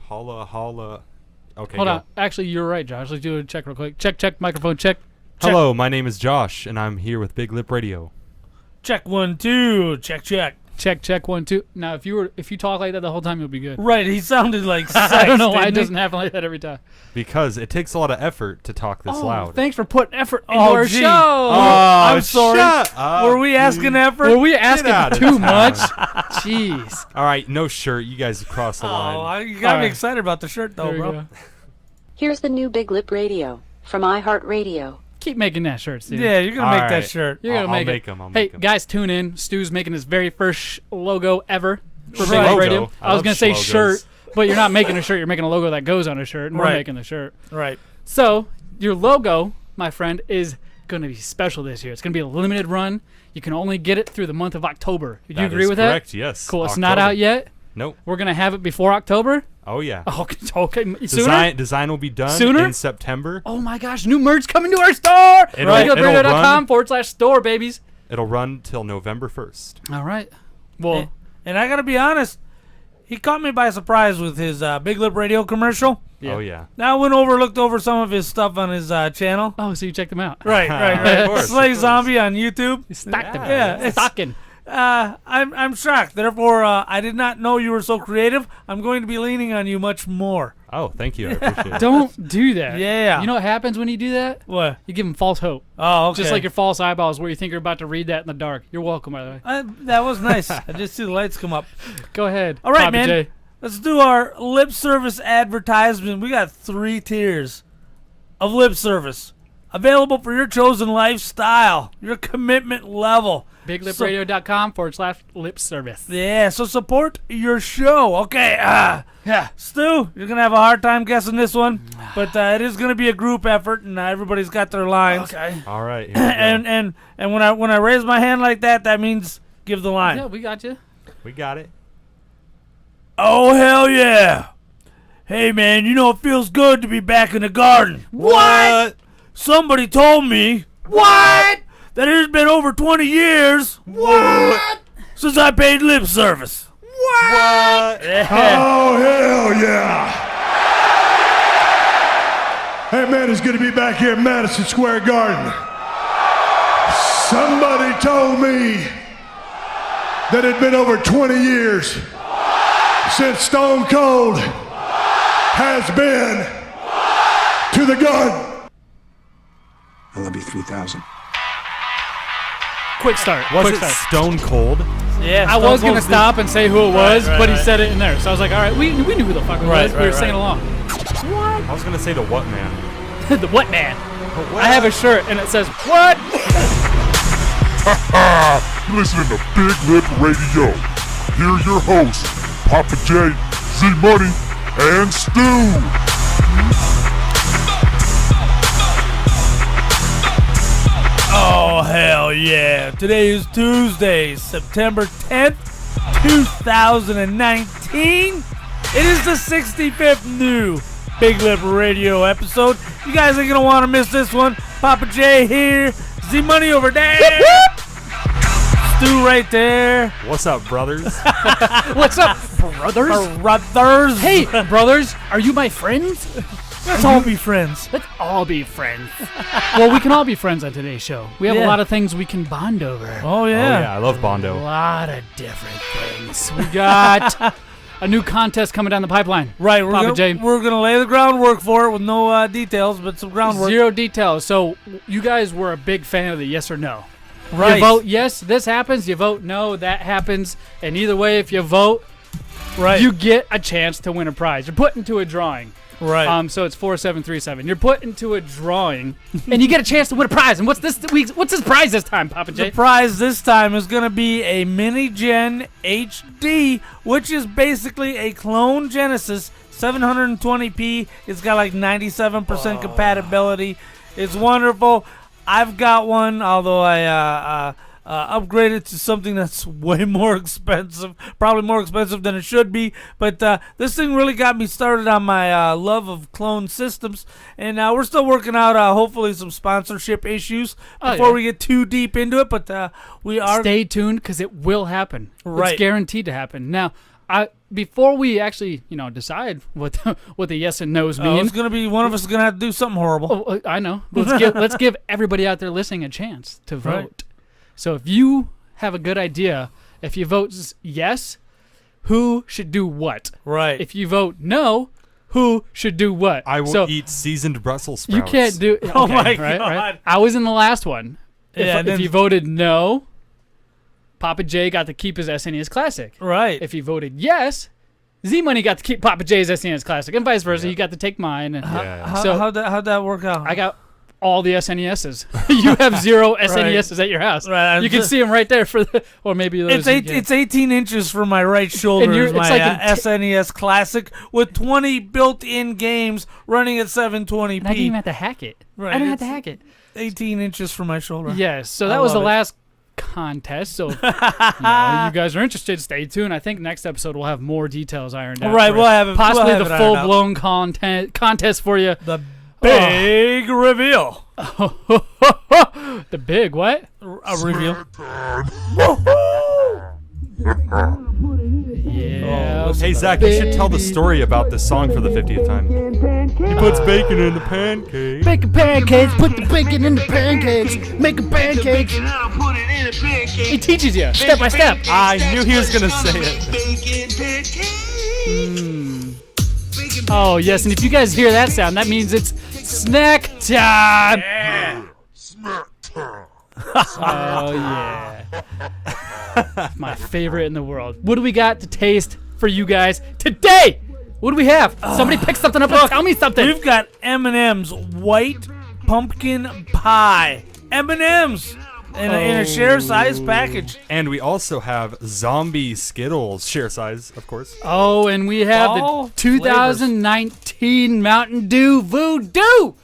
Holla, holla. Okay, Hold go. on. Actually, you're right, Josh. Let's do a check real quick. Check, microphone, check. Hello, my name is Josh, and I'm here with Big Lip Radio. Check 1, 2. Check. Check, 1, 2. Now, if you talk like that the whole time, you'll be good. Right, he sounded like sex, I don't know why it didn't he? doesn't happen like that every time. Because it takes a lot of effort to talk this loud. Thanks for putting effort into Oh, our gee. show. I'm sorry. Shut up, Were we asking dude. effort? Were we out asking of too town. much? Jeez. All right, no shirt. You guys crossed the line. You got All me right. excited about the shirt, though, There we bro. go. Here's the new Big Lip Radio from iHeartRadio. Keep making that shirt, Stu. Yeah, you're going to All make that right. shirt. You're gonna I'll make make it. 'em, I'll Hey, make 'em. guys, tune in. Stu's making his very first logo ever for Big Logo? Lip Radio. I I was love gonna say logos. shirt, but you're not making a shirt. You're making a logo that goes on a shirt, and we're Right. making the shirt. Right. So your logo, my friend, is gonna be special this year. It's gonna be a limited run. You can only get it through the month of October. Do you That agree is with correct, that? yes. Cool. It's not October. out yet. Nope. We're gonna have it before October. Oh, yeah. Okay. Sooner? Design will be done Sooner? in September. Oh my gosh, new merch coming to our store. It'll- it'll BigLipRadio.com/store, babies. It'll run till November 1st. All right. Well, And I got to be honest, he caught me by surprise with his Big Lip Radio commercial. Yeah. Oh, yeah. Now I looked over some of his stuff on his channel. oh, so you checked them out. Right. Of course, Slay of course. Zombie on YouTube. Stocked them. Yeah, it's- Stocking. I'm shocked. Therefore, I did not know you were so creative. I'm going to be leaning on you much more. Oh, thank you. I appreciate it. Don't do that. Yeah. You know what happens when you do that? What? You give them false hope. Oh, okay. Just like your false eyeballs where you think you're about to read that in the dark. You're welcome, by the way. That was nice. I just see the lights come up. Go ahead. All right, Papa man. J. Let's do our lip service advertisement. We got 3 tiers of lip service available for your chosen lifestyle, your commitment level. BigLipRadio.com/lip service. Yeah, so support your show. Okay, Yeah. Stu, you're going to have a hard time guessing this one, but it is going to be a group effort, and everybody's got their lines. Okay. All right. Here we go. And when I raise my hand like that, that means give the line. Yeah, we got you. We got it. Oh, hell yeah. Hey, man, you know it feels good to be back in the garden. What? Somebody told me. What? That it has been over 20 years. What? Since I paid lip service. What? Oh, hell yeah. Hey, man, it's good to be back here at Madison Square Garden. Somebody told me that it had been over 20 years since Stone Cold has been to the garden. I love you 3,000. Quick start. Was Quick it start. Stone Cold? Yeah. I was going to stop and say who it was, right, but he right. said it in there. So I was like, all right, we knew who the fuck it Right, was. We right, were singing right. along. I was going to say the What Man. The what man? I have a shirt and it says, what? You're listening to Big Lip Radio. Here are your hosts, Papa J, Z-Money, and Stu. Oh, hell yeah. Today is Tuesday, September 10th, 2019. It is the 65th new Big Lip Radio episode. You guys ain't going to want to miss this one. Papa J here, Z-Money over there. Stu right there. What's up, brothers? What's up, brothers? Brothers. Hey, brothers, are you my friends? let's all be friends. Let's all be friends. Well, we can all be friends on today's show. We have a Yeah. lot of things we can bond over. Oh, Oh, yeah. yeah. I love A Bondo. lot of different things. We got a new contest coming down the pipeline. Right, Papa J. we're gonna lay the groundwork for it with no details, but some groundwork. Zero details. So you guys were a big fan of the yes or no. Right. You vote yes, this happens. You vote no, that happens. And either way, if you vote, Right. you get a chance to win a prize. You're put into a drawing. Right. So it's 4737. You're put into a drawing, and you get a chance to win a prize. And what's this prize this time, Papa J? The prize this time is going to be a Mini Gen HD, which is basically a clone Genesis 720p. It's got like 97% compatibility. It's wonderful. I've got one, although I upgraded to something that's way more expensive, probably more expensive than it should be. But this thing really got me started on my love of clone systems, and we're still working out hopefully some sponsorship issues before we get too deep into it. But we are Stay tuned because it will happen. Right. It's guaranteed to happen. Now, before we actually, decide what the yes and no's mean. It's gonna be one of us is gonna have to do something horrible. Oh, I know. Let's give everybody out there listening a chance to vote. Right. So if you have a good idea, if you vote yes, who should do what? Right. If you vote no, who should do what? I will so eat seasoned Brussels sprouts. You can't do. Okay, Oh my right, God. Right. I was in the last one. Yeah, If you voted no, Papa J got to keep his SNES Classic. Right. If you voted yes, Z Money got to keep Papa J's SNES Classic, and vice versa. You got to take mine. And Yeah. So how'd that work out? I got all the SNESs. You have 0 SNESs at your house. Right, You can see them right there or maybe those. It's 18 inches from my right shoulder. And Is it's my like SNES Classic with 20 built-in games running at 720p. And I didn't even have to hack it. Right, I didn't have to it's- hack it. 18 inches from my shoulder. Yes. So I that was the love it. last contest. So if, you guys are interested, stay tuned. I think next episode we'll have more details ironed out. Right, for we'll it. have it- possibly we'll have the it ironed out. full-blown contest for you. The big reveal. The big what? A reveal. Yeah. Hey, Zach, you should tell the story about this song for the 50th time. He puts bacon in the pancake. Bacon pancakes, put the bacon in the pancakes, make a pancake. He teaches you step by step. I knew he was going to say it. Oh, yes, and if you guys hear that sound, that means it's snack time. Oh, yeah. My favorite in the world. What do we got to taste for you guys today? What do we have? Somebody pick something up and tell me something. We've got M&M's white pumpkin pie. M&M's in a share size package. And we also have zombie Skittles, share size, of course. Oh, and we have All the 2019 Mountain Dew Voodoo.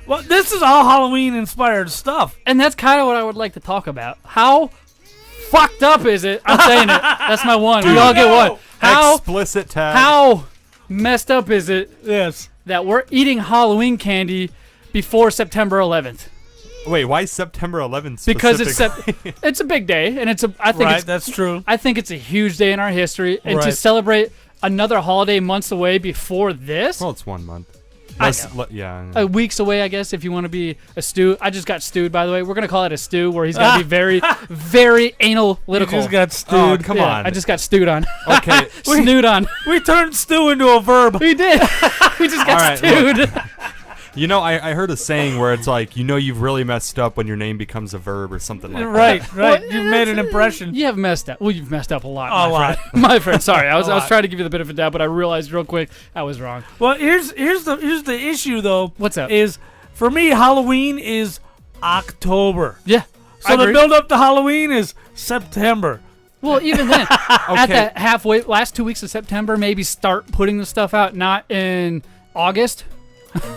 Well, this is all Halloween inspired stuff. And that's kind of what I would like to talk about. How fucked up is it? I'm saying it. That's my one. We all get one. Explicit tag. How messed up is it Yes. that we're eating Halloween candy before September 11th? Wait, why September 11th Because it's specifically? it's a big day, and I think Right, it's that's true. I think it's a huge day in our history, and to Right. celebrate another holiday months away before this. Well, it's 1 month. I Yeah. Weeks away, I guess, if you want to be a stew. I just got stewed, by the way. We're going to call it a stew, where he's got to be very, very analytical. You just got stewed. Oh, come Yeah, on. I just got stewed on. Okay. Snood on. We turned stew into a verb. We did. We just got All right, stewed. You know, I heard a saying where it's like, you've really messed up when your name becomes a verb or something like that. Right. Well, You've made an impression. You have messed up. Well, you've messed up a lot. A my lot. friend. My friend. Sorry, I was lot. trying to give you the benefit of the doubt, but I realized real quick I was wrong. Well, here's the issue though. What's up? Is for me Halloween is October. Yeah. So the build up to Halloween is September. Well, even then, at Okay. the halfway, last 2 weeks of September, maybe start putting the stuff out, not in August.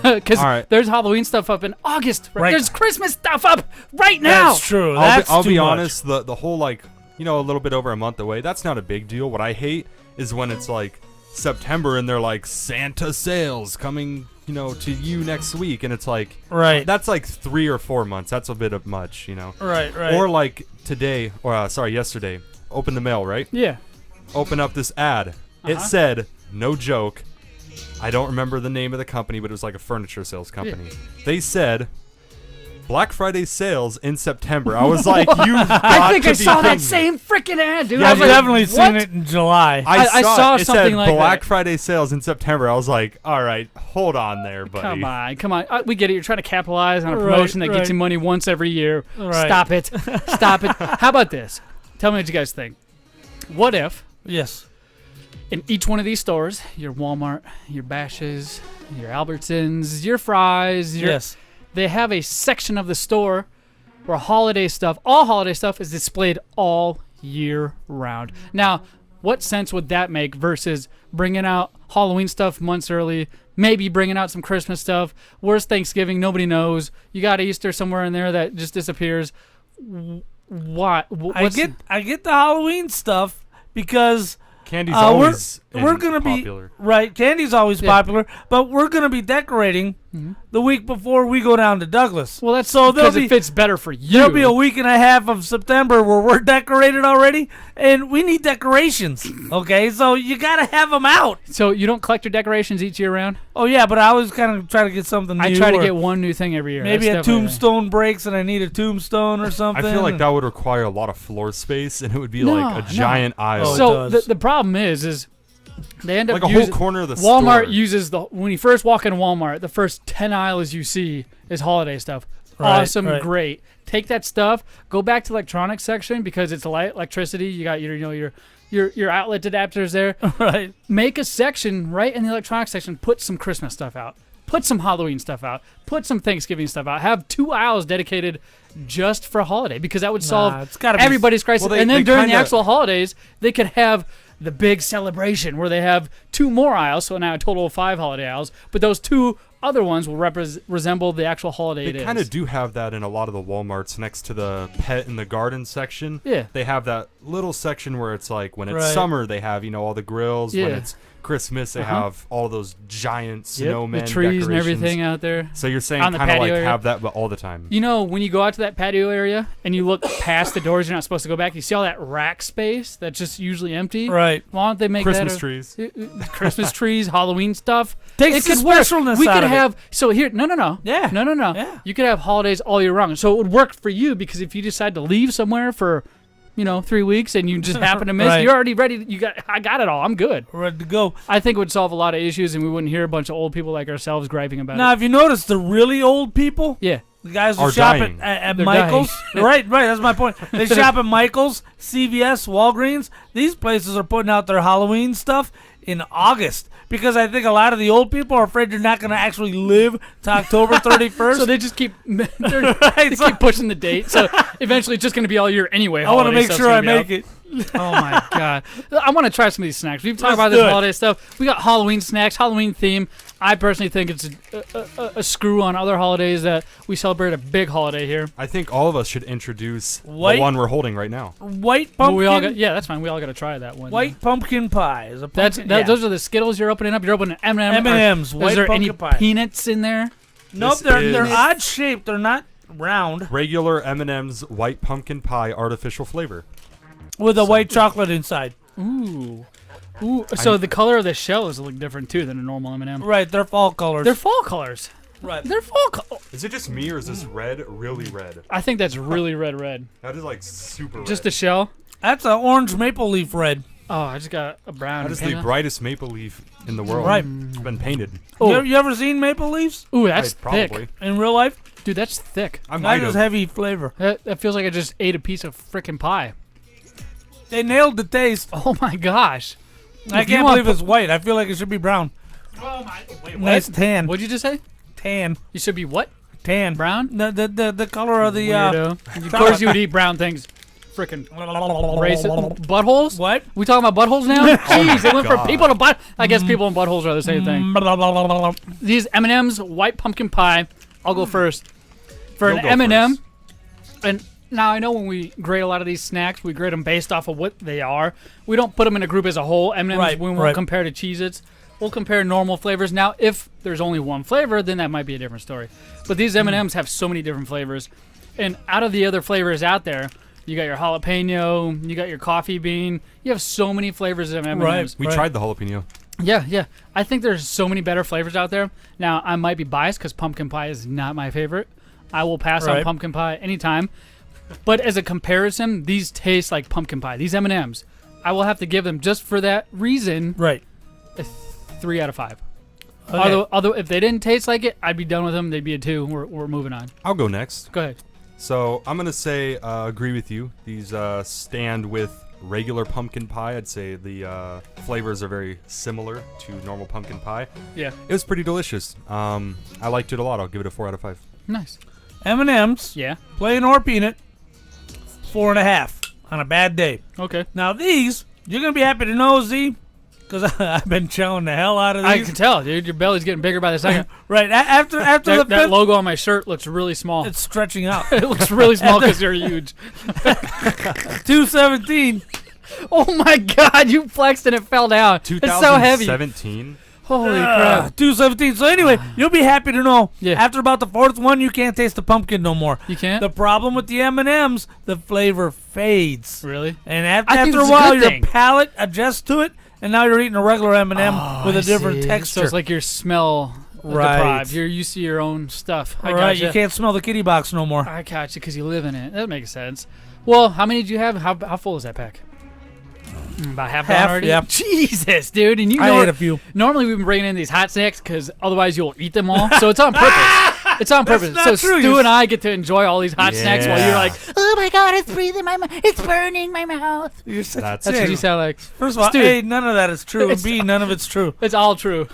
Because All right. there's Halloween stuff up in August. Right. There's Christmas stuff up right now. That's true. I'll That's be too much. honest, the whole a little bit over a month away, that's not a big deal. What I hate is when it's like September and they're like Santa sales coming, to you next week, and it's like Right. that's like 3 or 4 months. That's a bit of much, Right. Or like today, or yesterday, open the mail, right? Yeah. Open up this ad. It said, no joke, I don't remember the name of the company, but it was like a furniture sales company. They said Black Friday sales in September. I was like, you got I think to I be saw that kidding me. same freaking ad, dude. Yeah, I I've was like, definitely seen what? it in July. I saw it something said like Black that. Friday sales in September. I was like, all right, hold on there, buddy. Come on. We get it. You're trying to capitalize on a Right, promotion that gets right. you money once every year. Right. Stop it. Stop it. How about this? Tell me what you guys think. What if Yes. in each one of these stores, your Walmart, your Bash's, your Albertsons, your Fry's, Yes. they have a section of the store where all holiday stuff is displayed all year round. Now, what sense would that make versus bringing out Halloween stuff months early, maybe bringing out some Christmas stuff? Where's Thanksgiving? Nobody knows. You got Easter somewhere in there that just disappears. What? I get the Halloween stuff because Candy's we're- always we're gonna be popular. right. Candy's always popular, but we're gonna be decorating the week before we go down to Douglas. Well, that's so because it fits better for you. There'll be a week and a half of September where we're decorated already, and we need decorations. Okay, so you gotta have them out. So you don't collect your decorations each year round? Oh yeah, but I always kind of try to get something new. I try to or get one new thing every year. maybe That's a definitely- tombstone breaks and I need a tombstone or something. I feel like that would require a lot of floor space, and it would be No, like a no. giant aisle. Oh, it So does. the problem is they end up like a whole using corner of the Walmart store. uses when you first walk in Walmart, the first 10 aisles you see is holiday stuff. Right, Awesome, right. great. Take that stuff, go back to electronics section because it's electricity. You got your outlet adapters there. right. Make a section right in the electronics section. Put some Christmas stuff out. Put some Halloween stuff out. Put some Thanksgiving stuff out. Have 2 aisles dedicated just for holiday because that would solve it's gotta be- everybody's crisis. Well, they- and then they during the kinda- actual holidays, they could have the big celebration where they have 2 more aisles, so now a total of 5 holiday aisles. But those 2 other ones will resemble the actual holiday it They is. kind of do have that in a lot of the Walmarts next to the pet and the garden section. Yeah. They have that little section where it's like when it's Right. summer, they have, all the grills. When Yeah. it's Christmas, they Uh-huh. have all those giant Yep, snowmen, the trees and decorations. everything out there. So you're saying on the kind of like patio area. have that but all the time. You know, when you go out to that patio area and you look past the doors, you're not supposed to go back. You see all that rack space that's just usually empty. Right. Why don't they make Christmas that trees. Christmas trees, Halloween stuff? Takes It the could work. specialness We out could of it. have so here. No. Yeah. No. Yeah. You could have holidays all year round. So it would work for you because if you decide to leave somewhere for, 3 weeks and you just happen to miss, Right. you're already ready. I got it all. I'm good. Ready to go. I think it would solve a lot of issues and we wouldn't hear a bunch of old people like ourselves griping about Now, it. if you notice, the really old people, Yeah. the guys who Are shop dying. at They're Michael's, right, that's my point. They shop at Michael's, CVS, Walgreens. These places are putting out their Halloween stuff in August because I think a lot of the old people are afraid they're not going to actually live to October 31st. So they just keep they Right, so- keep pushing the date. So eventually it's just going to be all year anyway. I want to holiday make stuff's sure gonna I be make out. it. Oh my god! I want to try some of these snacks. We've talked Let's about do this it. holiday stuff. We got Halloween snacks, Halloween theme. I personally think it's a screw on other holidays that we celebrate a big holiday here. I think all of us should introduce White- the one we're holding right now. White Well, pumpkin. we all got that's fine. We all got to try that one. White pumpkin pie is a pumpkin. Those are the Skittles you're opening up. You're opening M&M. M&Ms, Is white there any pumpkin pie. peanuts in there? Nope, This they're is- odd shaped. They're not round Regular M&M's white pumpkin pie artificial flavor. with a white chocolate inside. Ooh. So the color of the shell is a little different too than a normal M&M. Right, they're fall colors. They're fall colors. right. They're fall colors. Is it just me or is this red really red? I think that's really red. That is like super Just red. the shell. That's an orange maple leaf red. Oh, I just got a brown. That is the pink. brightest maple leaf in the world. Right. It's been painted. Oh. You ever seen maple leaves Ooh, that's Probably. thick. in real life? Dude, that's thick. I might That is have. heavy flavor. That feels like I just ate a piece of frickin' pie. They nailed the taste. Oh my gosh. I If you can't want believe it's white. I feel like it should be brown. Oh my. Wait, Nice tan. What'd you just say? Tan. You should be what? Tan. Brown? The color of the Weirdo. Of course you would eat brown things. Frickin' racist. Buttholes? What? We talking about buttholes now? Jeez, they went from God. people to butt. I guess people and buttholes are the same thing. These M&M's white pumpkin pie. I'll go first. For You'll an go M&M, first. and now I know when we grade a lot of these snacks, we grade them based off of what they are. We don't put them in a group as a whole. M&M's Right, when we'll right. compare to Cheez-Its. We'll compare normal flavors. Now, if there's only one flavor, then that might be a different story. But these M&M's have so many different flavors. And out of the other flavors out there, you got your jalapeno, you got your coffee bean. You have so many flavors of M&M's. Right. We tried the jalapeno. Yeah. I think there's so many better flavors out there. Now, I might be biased because pumpkin pie is not my favorite. I will pass on Right. pumpkin pie anytime. But as a comparison, these taste like pumpkin pie. These M&Ms, I will have to give them just for that reason Right. a 3 out of 5. Okay. Although if they didn't taste like it, I'd be done with them. They'd be a 2. We're moving on. I'll go next. Go ahead. So I'm gonna say agree with you. These stand with regular pumpkin pie. I'd say the flavors are very similar to normal pumpkin pie. Yeah. It was pretty delicious. I liked it a lot. I'll give it a 4 out of 5. Nice. M&M's, Yeah. plain or peanut, 4.5 on a bad day. Okay. Now these, you're gonna be happy to know, Z, because I've been chowing the hell out of I these. can tell, dude. Your belly's getting bigger by the second. Right after the that fifth, logo on my shirt looks really small. it's stretching out. It looks really small because you're huge. 217. Oh my God! You flexed and it fell down. It's so heavy. 2017. Holy crap! 217. So anyway, you'll be happy to know. Yeah. After about the fourth one, you can't taste the pumpkin no more. You can't? The problem with the M&Ms, the flavor fades. Really? And I think after a it's a while, good your thing. palate adjusts to it, and now you're eating a regular M&M with a different See. texture. So it's like your smell Right. deprived. You're used to your own stuff. I right, gotcha. you can't smell the kitty box no more. I got you because you live in it. That makes sense. Well, how many did you have? How full is that pack? About half already? yeah. Jesus, dude. And you I know, ate a few. normally we've been bringing in these hot snacks because otherwise you'll eat them all. So it's on purpose. It's on purpose. not So true. Stu and I get to enjoy all these hot snacks while you're Yeah. like, oh my God, it's breathing my mouth. It's burning my mouth. You're such That's That's a what dick. you sound like. First of all, Stu. A, none of that is true, and It's- B, none of it's true. It's all true.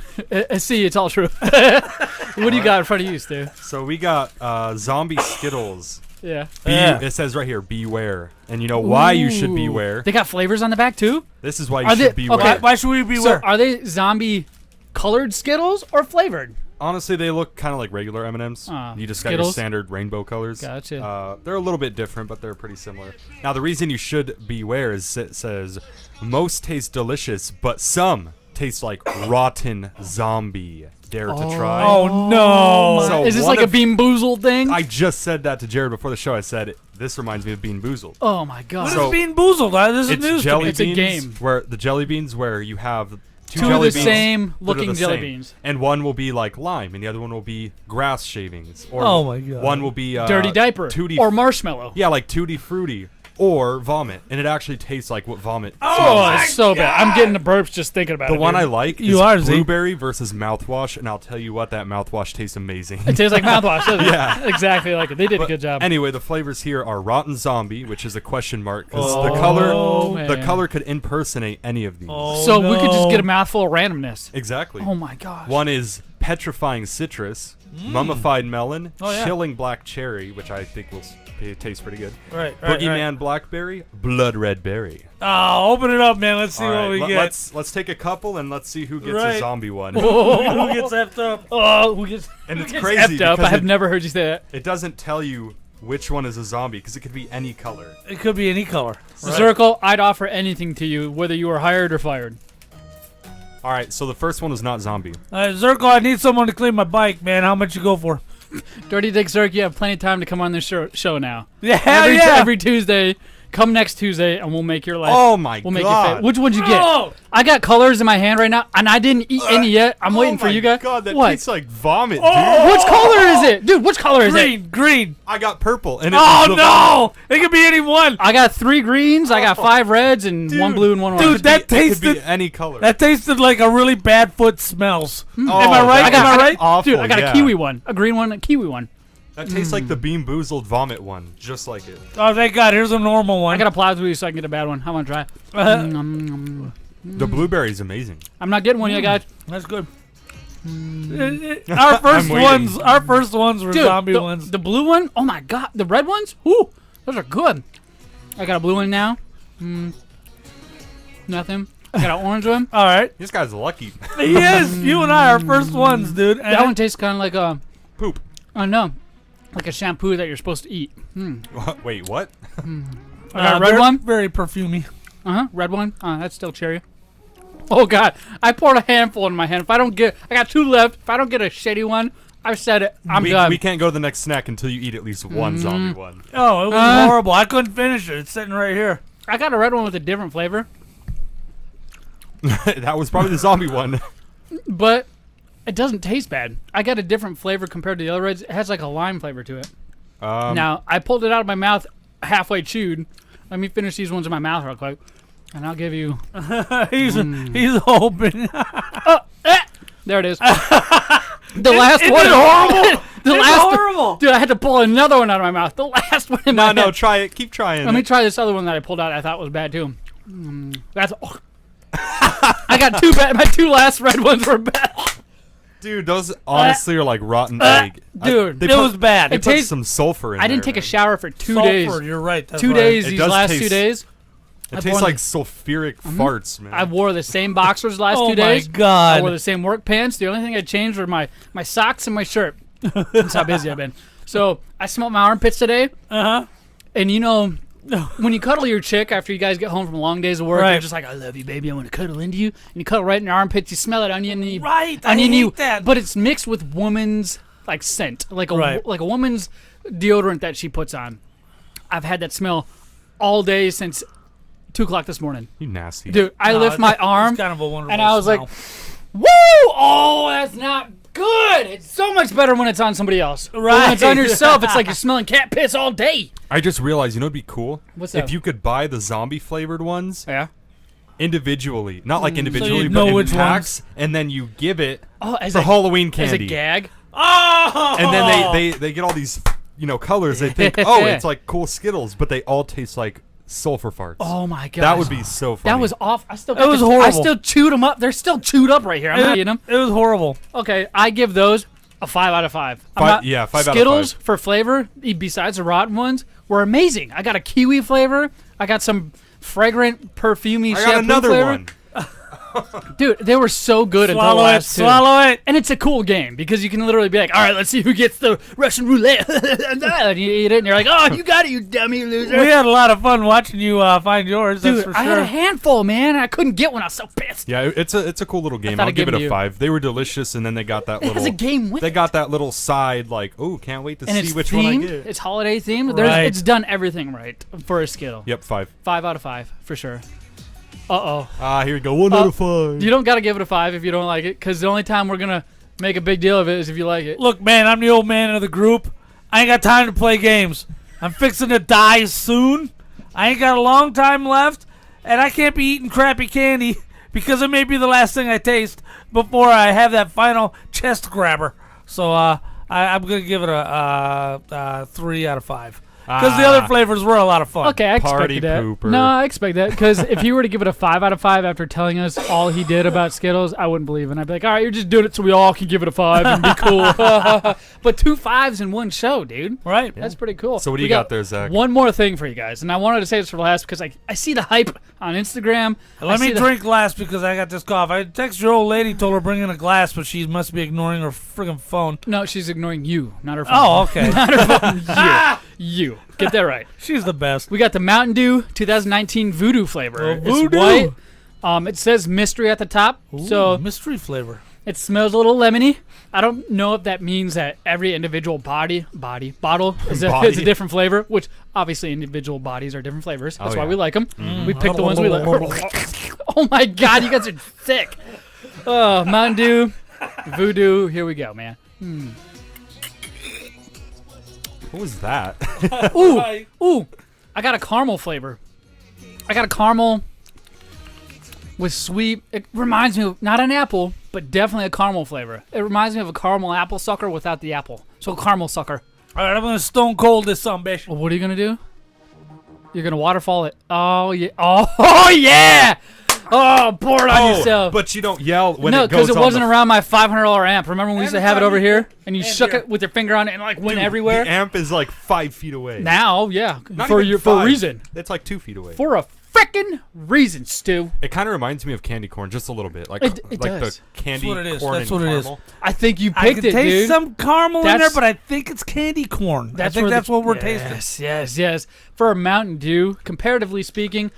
C, it's all true. What do you got in front of you, Stu? So we got zombie Skittles. Yeah. Yeah. It says right here, beware. And you know why you should Ooh. beware. They got flavors on the back too? This is why you Are should they- beware. okay. Why should we So beware? are they zombie colored Skittles or flavored? Honestly, they look kind of like regular M&Ms. You just got your Skittles? standard rainbow colors. Gotcha. They're a little bit different, but they're pretty similar. Now, the reason you should beware is it says, most taste delicious, but some taste like rotten zombie. Dare to try. Oh, no. So Is this one like a of- Bean Boozled thing? I just said that to Jared before the show. I said, this reminds me of Bean Boozled. oh my God. What So- is Bean Boozled? This is It's news to jelly me. It's a beans game. where the jelly beans where you have two Two of jelly the beans same that are looking the jelly same. beans. And one will be like lime, and the other one will be grass shavings. Or Oh my God. One will be Dirty diaper Tutti or marshmallow. yeah, like Tutti Frutti or vomit, and it actually tastes like what vomit. Oh, smells it's so bad. I'm getting the burps just thinking about The it. one dude. I like You is are, Z. blueberry versus mouthwash, and I'll tell you what, that mouthwash tastes amazing. It tastes like mouthwash, doesn't it? Yeah. Exactly like it. They did a But good job. Anyway, the flavors here are rotten zombie, which is a question mark because Oh, the man. color could impersonate any of these. Oh, so we could just no. get a mouthful of randomness. Exactly. Oh my gosh. One is petrifying citrus, mummified melon, Oh, yeah. chilling black cherry, which I think will taste pretty good. Right, Boogeyman blackberry, blood red berry. Oh, open it up, man. Let's see All what right, we get. let's take a couple and let's see who gets Right. a zombie one. Who gets effed up? Oh, who gets, And who it's gets crazy effed up? I because have never heard you say that. it doesn't tell you which one is a zombie because it could be any color. It could be any color. Zirkle, I'd offer anything to you, whether you were hired or fired. All right, so the first one is not zombie. Zirkle, I need someone to clean my bike, man. How much you go for? Dirty Dick Zirk, you have plenty of time to come on this show now. Yeah, Every Tuesday, come next Tuesday, and we'll make your life. Oh my we'll make God. it Which one'd you get? Oh! I got colors in my hand right now, and I didn't eat any yet. I'm waiting for you guys. God, that what? tastes like vomit, Which color is it, dude? Which color is it? Green, green. I got purple, and it Oh, was the no! It could be any one. I got 3 greens. I got 5 reds and 1 blue and 1 orange. Dude, that It could be tasted any color. that tasted like a really bad foot smells. Oh, Am I right? that Am I was right? Awful, Dude, I got yeah. a kiwi one, a green one, a kiwi one. That tastes like the Bean Boozled vomit one, just like it. Oh, thank God. Here's a normal one. I got a plow through so I can get a bad one. I want to try. The blueberry is amazing. I'm not getting one yet, guys. That's good. Our first waiting. ones. Our first ones were Dude, zombie the, ones. the blue one, oh my God, the red ones, ooh, those are good. I got a blue one now. Nothing. I got an orange one. All right. This guy's lucky. He is. You and I are first ones, dude. And That one tastes kind of like a, Poop. oh no, like a shampoo that you're supposed to eat. Wait, what? I got a red very, one. Very perfumey. Red one. That's still cherry. Oh God, I poured a handful in my hand. If I don't get, I got 2 left. If I don't get a shitty one, I've said it. I'm done. We can't go to the next snack until you eat at least one zombie one. Oh, it was horrible. I couldn't finish it. It's sitting right here. I got a red one with a different flavor, That was probably the zombie one. but it doesn't taste bad. I got a different flavor compared to the other reds. It has like a lime flavor to it. Now I pulled it out of my mouth halfway chewed. Let me finish these ones in my mouth real quick, and I'll give you. He's hoping. There it is. The last Is one. it horrible? The It's last horrible. Dude, I had to pull another one out of my mouth. The last one in my No, head. try it. Keep trying. Let me try this other one that I pulled out. I thought was bad too. That's. I got 2 bad. My 2 last red ones were bad. Dude, those honestly are like rotten egg. dude, they it was bad. They It put tastes- some sulfur in I didn't there, take a man. shower for 2 Sulfur, days. You're right. That's 2 right. days. It These does last taste- 2 days. It I tastes wore like the- sulfuric farts, man. I wore the same boxers the last Oh 2 days. my God. I wore the same work pants. The only thing I changed were my socks and my shirt. That's how busy I've been. So I smelled my armpits today, Uh-huh. and you know when you cuddle your chick after you guys get home from long days of work, Right. you're just like, I love you, baby. I want to cuddle into you. And you cuddle right in your armpits. You smell it on you. And you, Right, I onion hate you, that. But it's mixed with woman's like scent, like a Right. like a woman's deodorant that she puts on. I've had that smell all day since 2 o'clock this morning. You nasty. Dude, I lift my arm It's kind of a wonderful and I was smell. like, woo! Oh, that's not good. It's so much better when it's on somebody else. But when it's on Right. yourself, it's like you're smelling cat piss all day. I just realized, you know, it'd be cool What's if that? you could buy the zombie flavored ones Yeah. individually, not like individually, you'd but know in which packs, and then you give it Oh, as for a Halloween as a candy. gag. oh! And then they get all these, you know, colors. They think, oh, it's like cool Skittles, but they all taste like sulfur farts. Oh my god. that would be so funny. That was off. I still. It was I horrible. still chewed them up. They're still chewed up right here. I'm not eating them. It was horrible. Okay, I give those a 5 out of 5. Yeah, 5 out of Skittles 5. for flavor, besides the rotten ones, were amazing. I got a kiwi flavor. I got some fragrant, perfumey I shampoo got another flavor. one. Dude, they were so good until the Swallow it, last two. swallow it. And it's a cool game because you can literally be like, all right, let's see who gets the Russian roulette. And you eat it and you're like, oh, you got it, you dummy loser. We had a lot of fun watching you find yours. That's Dude, for I had sure. a handful, man. I couldn't get one. I was so pissed. Yeah, it's a cool little game. thought I'll I'd give give it it to a you. 5. They were delicious, and then they got that It little. has a game with They it. got that little side, like, oh, can't wait to And see it's which themed. one I get. It's holiday themed. Right. It's done everything right for a Skittle. Yep, 5. 5 out of 5 for sure. Uh-oh. Here we go. 1 out of 5. You don't got to give it a 5 if you don't like it, because the only time we're going to make a big deal of it is if you like it. Look, man, I'm the old man of the group. I ain't got time to play games. I'm fixing to die soon. I ain't got a long time left, and I can't be eating crappy candy because it may be the last thing I taste before I have that final chest grabber. So I'm going to give it a 3 out of 5. Because the other flavors were a lot of fun. Okay, I Party expected that. pooper. No, I expect that, because if you were to give it a 5 out of 5 after telling us all he did about Skittles, I wouldn't believe it. And I'd be like, all right, you're just doing it so we all can give it a 5 and be cool. But 2 5s in one show, dude. Right. That's pretty cool. So what do We you got there, Zach? One more thing for you guys, and I wanted to say this for last because I see the hype on Instagram. Let I me see the- drink last because I got this cough. I texted your old lady, told her bring in a glass, but she must be ignoring her friggin' phone. No, she's ignoring you, not her phone. Oh, okay. Not her phone. You. Get that right. She's the best. We got the Mountain Dew 2019 Voodoo flavor. Oh, It's Voodoo. white. It says mystery at the top, so Mystery flavor. it smells a little lemony. I don't know if that means that every individual bottle is a Body. different flavor, which obviously individual bodies are different flavors. That's Oh, why yeah. we like them. We pick the ones we like. Oh my God, you guys are sick. Mountain Dew, Voodoo. Here we go, man. What was that? Ooh, I got a caramel flavor. I got a caramel with sweet. It reminds me of not an apple, but definitely a caramel flavor. It reminds me of a caramel apple sucker without the apple. So a caramel sucker. All right, I'm going to stone cold this son, bitch. Well, what are you gonna do? You're gonna waterfall it. Oh yeah. Oh yeah. Oh, pour it on yourself. but you don't yell when no, it goes because it on wasn't the, around my $500 amp. Remember when we used to Every have it time over you- here, and you and shook here. it with your finger on it and like went Dude, everywhere. The amp is like 5 feet away. Now, yeah, Not for even for a 5. reason. It's like 2 feet away. For a frickin' reason, Stu. It kind of reminds me of candy corn just a little bit, like It like does. the candy That's what it is. corn That's and what it is. caramel. I think you I picked can it, taste dude. some caramel in there, That's- but I think it's candy corn. I think where that's what we're yes, tasting. Yes. For a Mountain Dew, comparatively speaking,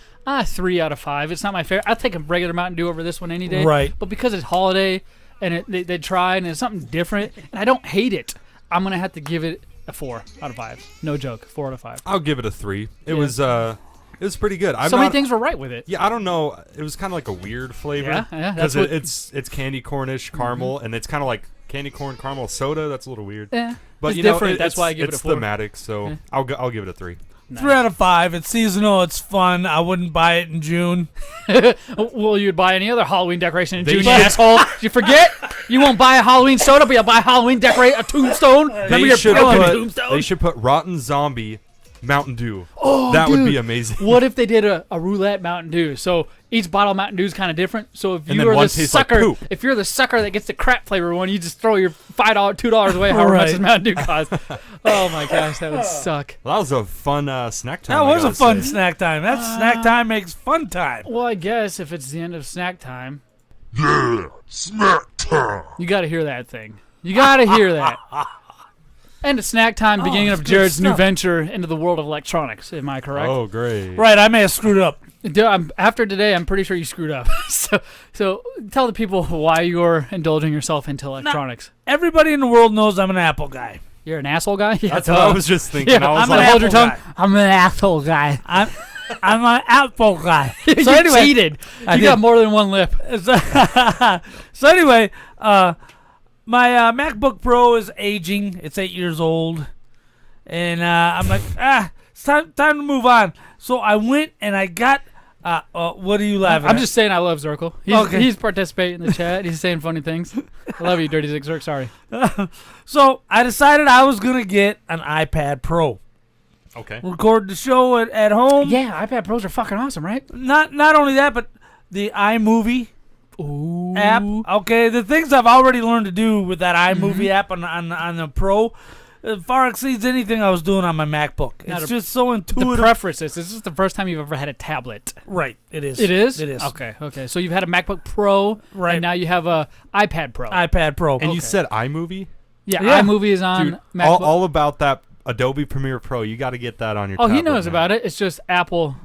3 out of 5. It's not my favorite. I'll take a regular Mountain Dew over this one any day. Right. But because it's holiday and they tried and it's something different, and I don't hate it, I'm gonna have to give it a 4 out of 5. No joke, 4 out of 5. I'll give it a 3. It Yeah. was pretty good. I'm So many not- things were right with it. Yeah, I don't know. It was kind of like a weird flavor. Yeah, that's Because what- it's candy cornish caramel, and it's kind of like candy corn caramel soda. That's a little weird. Yeah. But it's you know, different. That's why I give it a it's 4. thematic, so Yeah. I'll give it a 3. 3 out of 5. It's seasonal. It's fun. I wouldn't buy it in June. Well, you'd buy any other Halloween decoration in They June, you should- asshole. Did you forget? You won't buy a Halloween soda, but you'll buy a Halloween a tombstone. Remember your tombstone? They should put Rotten Zombie Mountain Dew. Oh, that would be dude. amazing. What if they did a roulette Mountain Dew? So each bottle of Mountain Dew is kind of different. So if And you then are one the tastes like sucker, poop. if you're the sucker that gets the crap flavor one, you just throw your $2 away. However much Right. does Mountain Dew cost? Oh my gosh, that would suck. Well, that was a fun snack time. That I was a gotta fun say. snack time. That snack time makes fun time. Well, I guess if it's the end of snack time, Yeah, snack time. you got to hear that thing. You got to hear that. And it's snack time, beginning it's of good Jared's new stuff. venture into the world of electronics. Am I correct? Oh, great. Right, I may have screwed up. After today, I'm pretty sure you screwed up. so tell the people why you're indulging yourself into electronics. Everybody in the world knows I'm an Apple guy. You're an asshole guy? Yeah, That's what I was just thinking. Yeah, I was I'm like, an hold your Apple tongue. guy. I'm an asshole guy. I'm an Apple guy. So you anyway, cheated. I You did. got more than one lip. So anyway, my MacBook Pro is aging. It's 8 years old, and I'm like, it's time to move on. So I went and I got. What are you laughing? I'm at? just saying I love Zirkle. He's participating in the chat. He's saying funny things. I love you, Dirty Zig Zirk. Sorry. So I decided I was gonna get an iPad Pro. okay. Record the show at home. Yeah, iPad Pros are fucking awesome, right? Not only that, but the iMovie Ooh. app. Okay, the things I've already learned to do with that iMovie Mm-hmm. app on the Pro far exceeds anything I was doing on my MacBook. Now It's the- just so The intuitive. preferences. This is the first time you've ever had a tablet. Right, it is. It is? It is. Okay. So you've had a MacBook Pro, Right. and now you have a iPad Pro. iPad Pro. And you said iMovie? yeah, Yeah. iMovie is on Dude, MacBook. all about that Adobe Premiere Pro. You got to get that on your Oh, he tablet knows now. about it. It's just Apple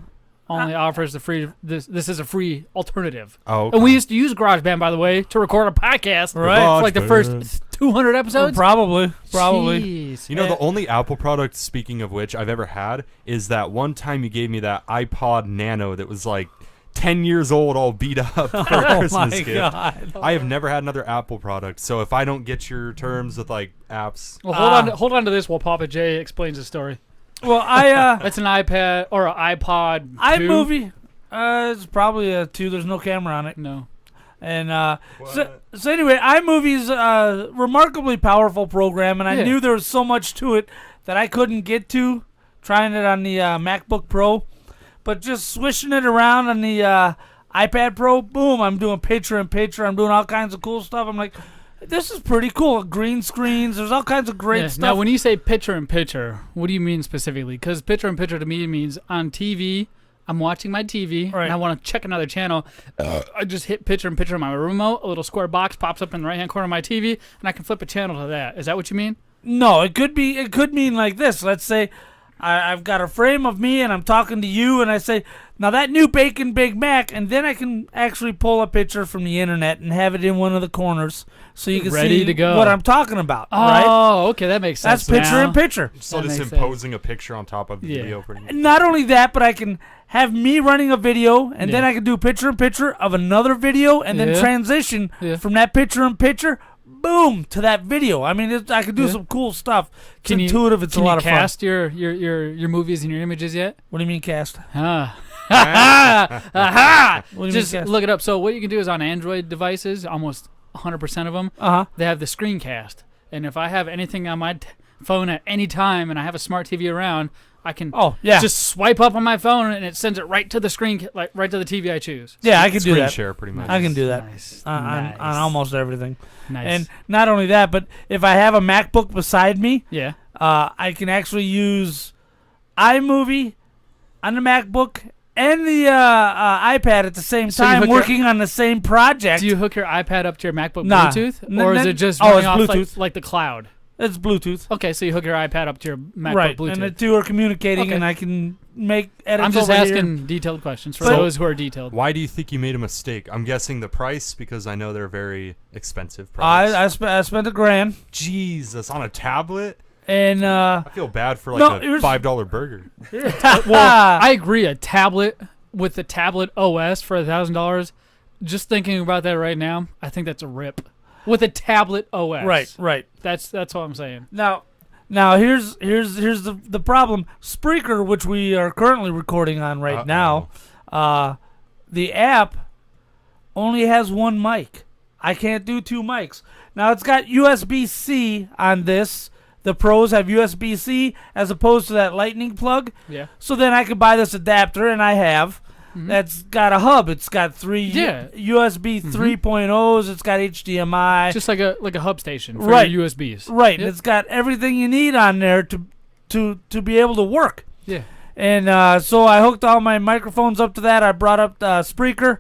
only offers the free. This is a free alternative. Oh, okay. And we used to use GarageBand, by the way, to record a podcast. Right. For like the first GarageBand. 200 episodes. Probably. Jeez. You know, the only Apple product, speaking of which, I've ever had is that one time you gave me that iPod Nano that was like 10 years old, all beat up for a Oh Christmas my gift. God. I have never had another Apple product, so if I don't get your terms with like apps, Well, hold on to this while Papa J explains the story. Well, I That's an iPad or an iPod. 2? iMovie. It's probably a 2. There's no camera on it. No. And so anyway, iMovie's a remarkably powerful program, and I Yeah. knew there was so much to it that I couldn't get to trying it on the MacBook Pro. But just swishing it around on the iPad Pro, boom, I'm doing picture-in-picture. I'm doing all kinds of cool stuff. I'm like, this is pretty cool. Green screens. There's all kinds of great Yeah. stuff. Now, when you say picture-in-picture, what do you mean specifically? Because picture-in-picture to me means on TV, I'm watching my TV, Right. and I want to check another channel. I just hit picture-in-picture on my remote. A little square box pops up in the right-hand corner of my TV, and I can flip a channel to that. Is that what you mean? No, it could mean like this. Let's say I've got a frame of me and I'm talking to you and I say, now that new bacon Big Mac, and then I can actually pull a picture from the internet and have it in one of the corners so you can Ready see to go. what I'm talking about. Oh, right? okay, that makes sense. That's picture now. in picture. so That just makes imposing a picture on top of the Yeah. video. Pretty much. Not only that, but I can have me running a video, and then Yeah. I can do picture in picture of another video, and then Yeah. transition Yeah. from that picture in picture, boom, to that video. I mean, I could do Yeah. some cool stuff. It's Can you- intuitive. It's Can a lot you of fun. cast your movies and your images yet? What do you mean cast? Aha! Aha! What do you mean Just cast? look it up. So what you can do is on Android devices, almost 100% of them, Uh-huh. they have the screencast. And if I have anything on my phone at any time and I have a smart TV around, I can Oh, yeah. just swipe up on my phone and it sends it right to the screen, like right to the TV I choose. Yeah, I can do Screen that. share, pretty much. I can do that Nice. on almost everything. Nice. And not only that, but if I have a MacBook beside me, yeah. I can actually use iMovie on the MacBook and the iPad at the same So you time, hook your- working on the same project. Do you hook your iPad up to your MacBook Nah. Bluetooth, N- or is n- it just oh, running it's off Bluetooth. like the cloud? It's Bluetooth. Okay, so you hook your iPad up to your MacBook Right, Bluetooth. and the two are communicating, Okay. and I can make edits I'm just over asking here. detailed questions for But- those who are detailed. Why do you think you made a mistake? I'm guessing the price, because I know they're very expensive products. I spent $1,000, Jesus, on a tablet? and I feel bad for like No, a here's- $5 burger. Well, I agree. A tablet with the tablet OS for $1,000. Just thinking about that right now, I think that's a rip. With a tablet OS, right. That's all I'm saying. Now here's the problem. Spreaker, which we are currently recording on right now, the app only has one mic. I can't do two mics. Now it's got USB-C on this. The Pros have USB-C as opposed to that Lightning plug. Yeah. So then I could buy this adapter, and I have. That's got a hub. It's got three Yeah. USB 3.0s. It's got HDMI. Just like a hub station for Right. your USBs. Right, and Yep. it's got everything you need on there to be able to work. Yeah. And so I hooked all my microphones up to that. I brought up Spreaker,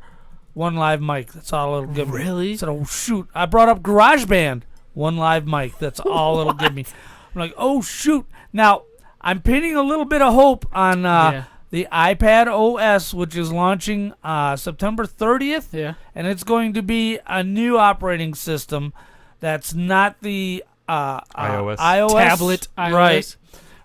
one live mic. That's all it'll give me. Really? I said, oh shoot! I brought up GarageBand, one live mic. That's all it'll give me. I'm like, oh shoot. Now I'm pinning a little bit of hope on the iPad OS, which is launching September 30th. Yeah. And it's going to be a new operating system that's not the iOS. Tablet iOS.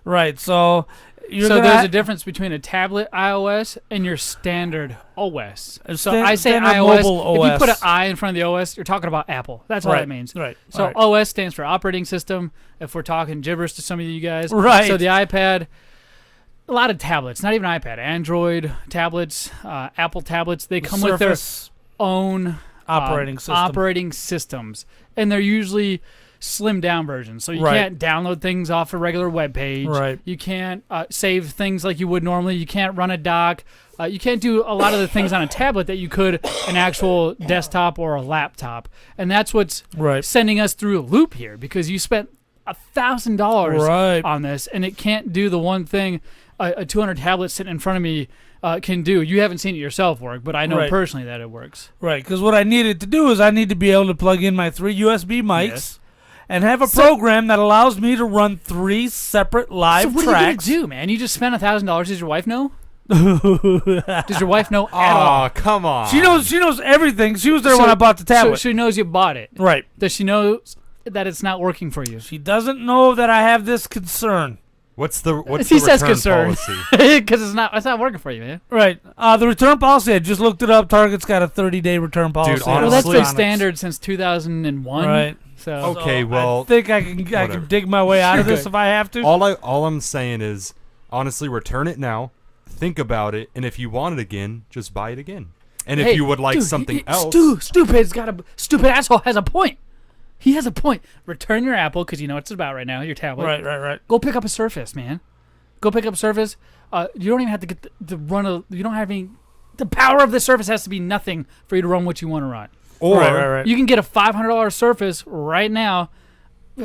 Right. So there's a difference between a tablet iOS and your standard OS. So I say standard iOS. mobile If you put an OS. I in front of the OS, you're talking about Apple. That's all Right, that means. right, So right. OS stands for operating system. If we're talking gibberish to some of you guys. Right. So the iPad, a lot of tablets, not even iPad, Android tablets, Apple tablets, they come with their Surface own operating systems, and they're usually slimmed down versions. So you Right. can't download things off a regular web page. Right. You can't save things like you would normally. You can't run a dock. You can't do a lot of the things on a tablet that you could an actual desktop or a laptop. And that's what's Right. sending us through a loop here, because you spent $1,000 Right. on this, and it can't do the one thing a 200 tablet sitting in front of me can do. You haven't seen it yourself work, but I know Right. personally that it works. Right, because what I needed to do is I need to be able to plug in my 3 USB mics Yes. and have a program that allows me to run 3 separate live So what tracks. are you gonna do, man? You just spent $1,000. Does your wife know? Does your wife know at all? Oh, come on. She knows everything. She was there when I bought the So tablet. she knows you bought it. Right. Does she know that it's not working for you? She doesn't know that I have this concern. What's the He says return concern. policy? Because it's not working for you, man. Right. The return policy, I just looked it up. Target's got a 30-day return policy. honestly- Well, that's been Honestly- standard since 2001. Right. So Okay, well, I think I can whatever. dig my way out of this if I have to. all I'm saying is, honestly, return it now. Think about it, and if you want it again, just buy it again. And Hey, if you would like dude, something else, stupid asshole has a point. He has a point. Return your Apple, because you know what it's about right now, your tablet. Right. Go pick up a Surface, man. Go pick up Surface. You don't even have to get the run of. You don't have any. The power of the Surface has to be nothing for you to run what you want to run. or Right. You can get a $500 Surface right now.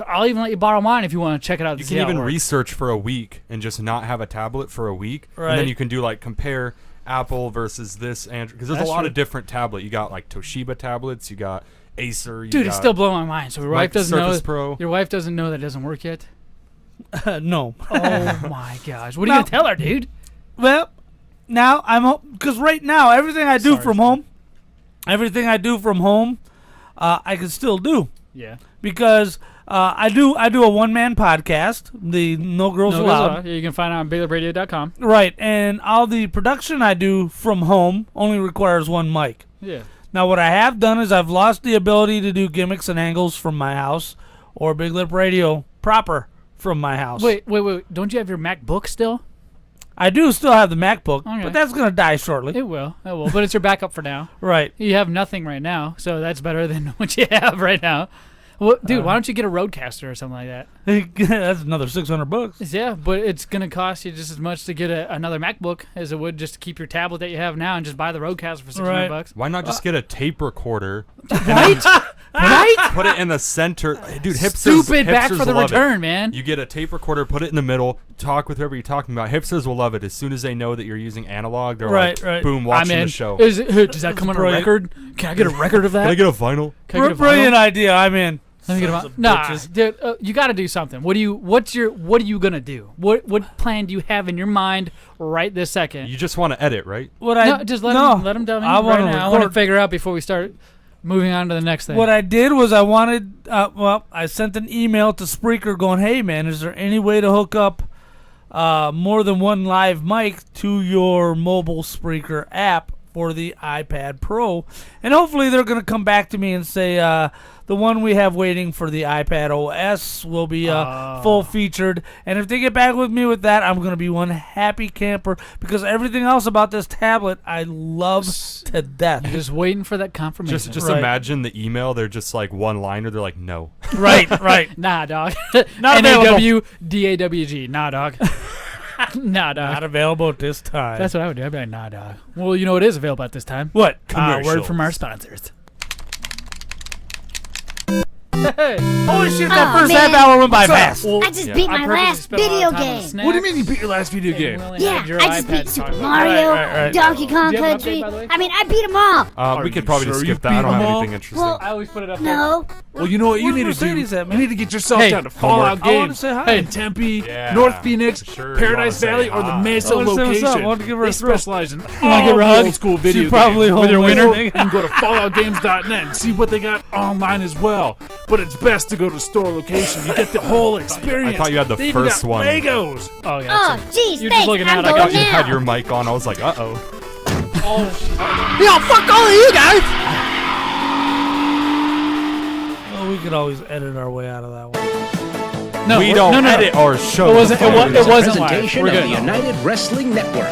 I'll even let you borrow mine if you want to check it out. you can even research for a week and just not have a tablet for a week, and Right. then you can do like compare Apple versus this Android, because there's That's a lot true. of different tablet. You got like Toshiba tablets, you got Acer, you Dude, got it's still blowing my mind. So your wife doesn't Surface know. Pro. Your wife doesn't know that it doesn't work yet. No. Oh my gosh! What are you gonna tell her, dude? Well, now I'm because right now everything I do Sorry, from home, I can still do Yeah. because I do a one-man podcast, the No Girls Allowed. You can find it on BigLipRadio.com. Right, and all the production I do from home only requires one mic. Yeah. Now, what I have done is I've lost the ability to do gimmicks and angles from my house or Big Lip Radio proper from my house. Wait. Don't you have your MacBook still? I do still have the MacBook, Okay. but that's going to die shortly. It will. But it's your backup for now. Right. You have nothing right now, so that's better than what you have right now. Well, dude, why don't you get a Roadcaster or something like that? That's another $600. Yeah, but it's going to cost you just as much to get another MacBook as it would just to keep your tablet that you have now and just buy the Roadcaster for $600. Right. Why not just get a tape recorder, Right? Right? put it in the center? Dude, hipsters, Stupid back hipsters for the love it. return, man. You get a tape recorder, put it in the middle, talk with whoever you're talking about. Hipsters will love it. As soon as they know that you're using analog, they're Right, like, right. boom, watching the show. Does that come on a brilliant. record? Can I get a record of that? Can I get a vinyl? Can I get a vinyl? Brilliant idea. I'm in. Let me get Sons a of Nah, bitches. dude, you got to do something. What are you gonna do? What plan do you have in your mind right this second? You just want to edit, right? Just let him tell me I right wanna now. I want to record. figure out before we start moving on to the next thing. What I did was I wanted, I sent an email to Spreaker going, hey, man, is there any way to hook up more than one live mic to your mobile Spreaker app for the iPad Pro? And hopefully they're going to come back to me and say the one we have waiting for the iPad OS will be full-featured. And if they get back with me with that, I'm going to be one happy camper because everything else about this tablet I love to death. You're just waiting for that confirmation. Just Right. imagine the email. They're just like one liner. They're like, no. Right, right. Nah, dog. Not available. NAWDAWG. Nah, dog. Nah, dog. Not available at this time. That's what I would do. I'd be like, nah, dog. Well, you know what is available at this time? what? Word Commercials. from our sponsors. Holy shit, that Oh, first man. half hour went by fast. I just beat my last video game. What do you mean you beat your last video game? Yeah, I just beat Super Mario, right. Donkey Kong Do you have an Country. update, by the way? I mean, I beat them all. We you could probably sure just you skip that. I don't beat 'em have all? anything interesting. Well, I always put it up there. no. Well, you know what you Where's need to do? Mercedes at, man? You need to get yourself Hey, down to Fallout I wanted to Games. say hi. Hey, in Tempe, Yeah, North Phoenix, sure you Paradise wanna Valley, say or the hi. Mesa I wanna say what's up. location. I wanted to give her They a thrill. specialize in wanna all give her a the hug? old school video She probably games. home your with wiener? her. You can go to FalloutGames.net and see what they got online as well. But it's best to go to store location. You get the whole experience. I thought you had the They even first got one. Legos. Oh, yeah. Oh, jeez, You're just thanks. looking I'm at it. I I going thought you now. had your mic on. I was like, uh-oh. Yo, fuck all of you guys! Well, we could always edit our way out of that one. No, We we're- don't no, no, no. edit our show. It wasn't live. Presentation We're of good. the United Wrestling Network.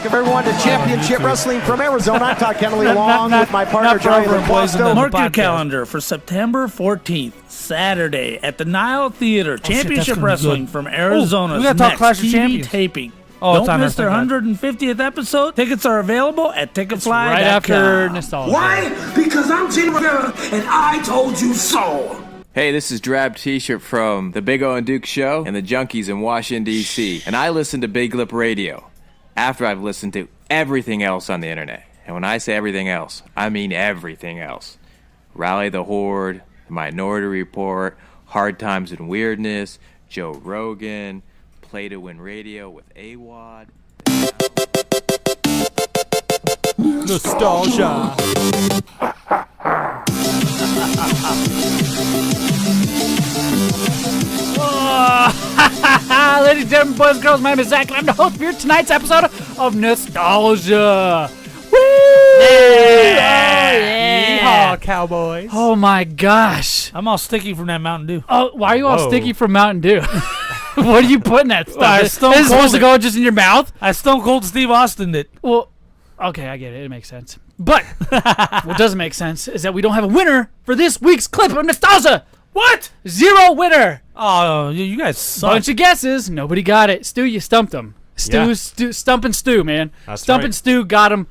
Give everyone to Championship Wrestling from Arizona. I'm Todd Kennelly along Not- with my partner not for Johnny overemployees in LaPlasto. the Mark your podcast. calendar for September 14th, Saturday, at the Nile Theater. that's Championship gonna be Wrestling good. from Arizona's we gotta talk next Clash of TV Champions. taping. Oh, it's Don't on miss their there, thank God. 150th episode. Tickets are available at Ticketfly.com. Right after Nostalgia. Because I'm Jim Rivera, and I told you so. Hey, this is Drab T-shirt from the Big O and Duke Show and the Junkies in Washington, D.C. And I listen to Big Lip Radio after I've listened to everything else on the internet. And when I say everything else, I mean everything else. Rally the Horde, The Minority Report, Hard Times and Weirdness, Joe Rogan, Play to Win Radio with AWOD. Nostalgia. Ladies and gentlemen, boys and girls, my name is Zach, and I'm the host for tonight's episode of Nostalgia. Woo! Yeehaw, cowboys. Oh my gosh. I'm all sticky from that Mountain Dew. Oh, why are you all Whoa. sticky from Mountain Dew? What are you putting that stuff? I Is Stone it supposed to Cold go just in your mouth? I Stone Cold Steve Austin it. Well, okay, I get it. It makes sense. But what doesn't make sense is that we don't have a winner for this week's clip of Nostalgia. What? Zero winner. Oh, you guys suck. Bunch of guesses. Nobody got it. Stu, you stumped him. Yeah. Stumping Stu, man. That's Stumping right. Stu got him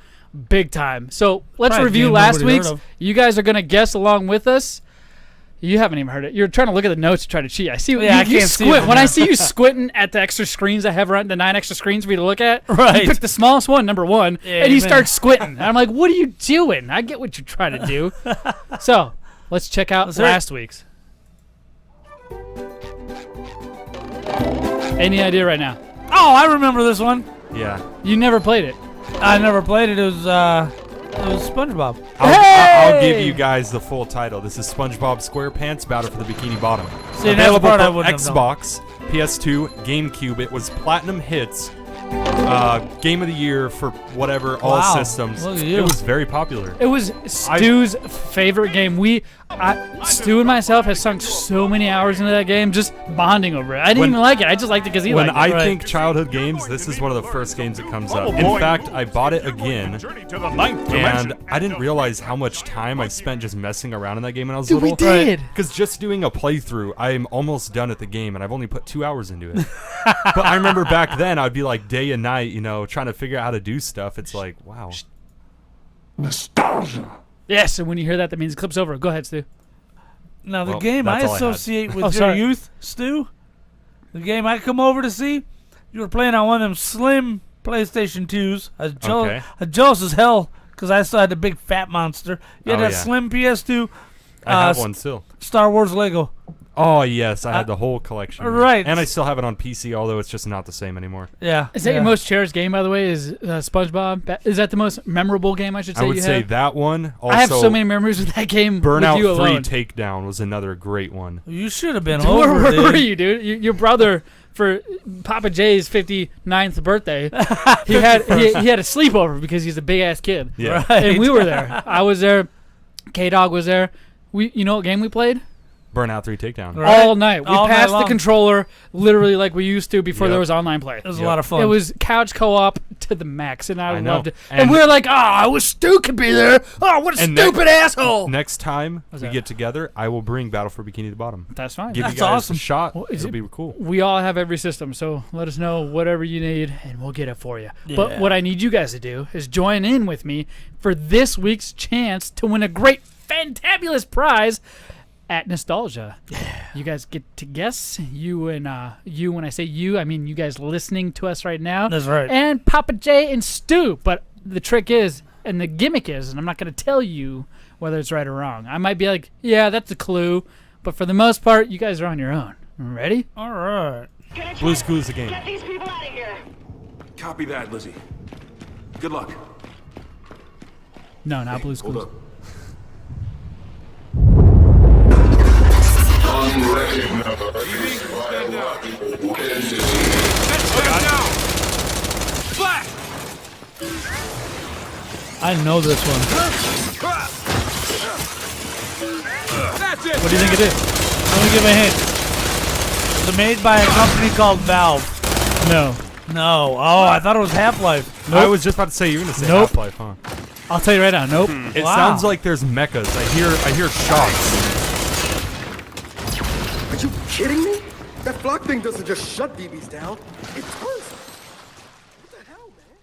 big time. So let's Probably a review game last nobody week's. heard of. You guys are going to guess along with us. You haven't even heard it. You're trying to look at the notes to try to cheat. I see. Yeah, I you can't see squint. it. When I see you squinting at the extra screens I have around, the 9 extra screens for you to look at, Right. you pick the smallest one, number 1, Yeah, and you man. start squinting. And I'm like, what are you doing? I get what you're trying to do. So let's check out Let's hear it. last week's. Any idea right now? Oh, I remember this one. Yeah. You never played it. I never played it. It was SpongeBob. I'll give you guys the full title. This is SpongeBob SquarePants Battle for the Bikini Bottom. See, that's the Available part I for wouldn't have Xbox, PS2, GameCube. It was Platinum Hits, Game of the Year for whatever, all Wow. systems. Look at you. It was very popular. It was Stu's favorite game. Stu and myself have sunk so many hours into that game, just bonding over it. I didn't When- even like it. I just liked it because he When liked I it. think childhood games, this is one of the first games that comes up. Oh, In boy. fact, I bought it again, Journey to the ninth and dimension. I didn't realize how much time I spent just messing around in that game when I was Dude, we little. did. Because just doing a playthrough, I'm almost done at the game, and I've only put 2 hours into it. But I remember back then, I'd be like day and night, trying to figure out how to do stuff. It's like, wow. Nostalgia. Yes, and when you hear that, that means the clip's over. Go ahead, Stu. Now, the Well, game I that's all I had. associate with Oh, your sorry. youth, Stu, the game I come over to see, you were playing on one of them slim PlayStation 2s. I was Okay. jealous as hell because I still had the big fat monster. You had Oh, that yeah. slim PS2, I have one still. Star Wars Lego. Oh, yes, I had the whole collection. right. And I still have it on PC, although it's just not the same anymore. Yeah. Is that yeah. your most cherished game, by the way? Is SpongeBob? Is that the most memorable game I should say I would you say have? that one. Also, I have so many memories with that game. Burnout with you 3 alone. Takedown was another great one. You should have been Where over, were dude. you, dude? Your brother, for Papa J's 59th birthday, he had a sleepover because he's a big ass kid. Yeah. Right. And we were there. I was there. K Dog was there. You know what game we played? Burnout 3 Takedown. Right. All night. We All night passed the long. controller literally like we used to before Yep. there was online play. It was a Yep. lot of fun. It was couch co-op to the max, and I know. loved it. And And- we were like, I wish Stu could be there. Oh, what a And stupid asshole. Next time we that? get together, I will bring Battle for Bikini Bottom. That's fine. Give That's you guys awesome. a shot. Well, is It'll it- be cool. We all have every system, so let us know whatever you need, and we'll get it for you. But Yeah. what I need you guys to do is join in with me for this week's chance to win a great, fantabulous prize. at Nostalgia. You guys get to guess. You, when I say you, I mean you guys listening to us right now. That's right. And Papa J and Stu. But the trick is, and the gimmick is, and I'm not going to tell you whether it's right or wrong. I might be like, yeah, that's a clue. But for the most part, you guys are on your own. Ready? All right. Blue's Clues the game. Get these people out of here. Copy that, Lizzie. Good luck. No, not Blue's Clues. Hold up. I know this one. What do you think it is? Let me give a hint. It's made by a company called Valve. No. No. Oh, I thought it was Half-Life. I was just about to say you were gonna say Nope. Half-Life, huh? I'll tell you right now. Nope. It Wow. sounds like there's mechas. I hear shots. Are you kidding me? That flock thing doesn't just shut BBs down. It turns.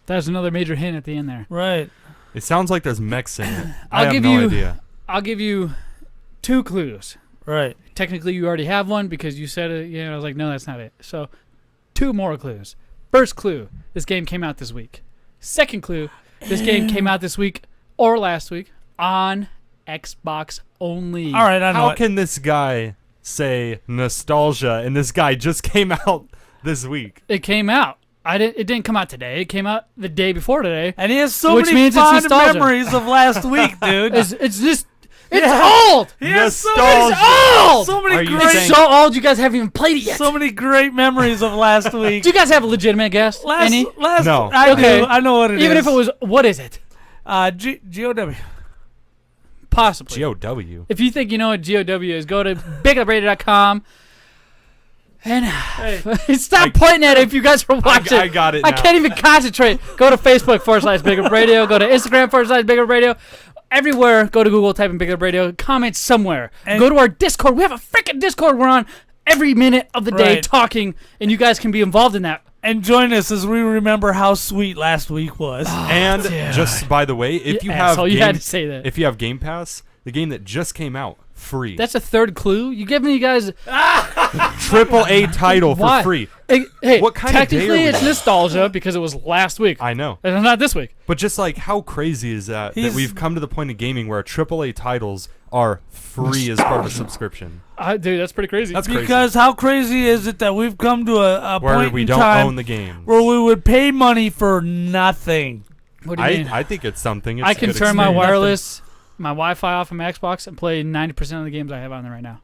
That's another major hint at the end there. Right. It sounds like there's mechs in it. I I'll have give no you. idea. I'll give you 2 clues. Right. Technically, you already have one because you said it. I was like, no, that's not it. So, 2 more clues. First clue: this game came out this week. Second clue: this game came out this week or last week on Xbox only. All right, I know How it. can this guy say Nostalgia and this guy just came out this week? It came out. It didn't come out today. It came out the day before today. And he has so which many means it's fond nostalgia. memories of last week, dude. It's just. It's Yeah. old. He has so Nostalgia. many, old. so Are many you great, saying- It's so old. You guys haven't even played it yet. so many great memories of last week. Do you guys have a legitimate guess? Any? Last, No. I Okay. do. I know what it is. Even if it was, what is it? GOW. Possibly. GOW. If you think you know what GOW is, go to bigupradio.com and stop pointing at it if you guys are watching. I got it I now. can't even concentrate. Go to Facebook /Big Up Radio. Go to Instagram /Big Up Radio. Everywhere, go to Google, type in Big Up Radio. Comment somewhere. And go to our Discord. We have a freaking Discord. We're on every minute of the day Right. talking, and you guys can be involved in that. And join us as we remember how sweet last week was. And just by the way, if you have asshole, you had to say that. if you have Game Pass, the game that just came out, free. That's a third clue. You giving you guys AAA title for why? free. Hey, What kind of day technically are we it's on? nostalgia because it was last week. I know. And it's not this week. But just like how crazy is that He's- we've come to the point of gaming where AAA titles are free as part of a subscription. Dude, that's pretty crazy. That's crazy. Because how crazy is it that we've come to a Where point we in don't time own the game. where we would pay money for nothing? What do you mean? I think it's something. It's I a can good turn my experience. wireless, my Wi-Fi off from Xbox and play 90% of the games I have on there right now.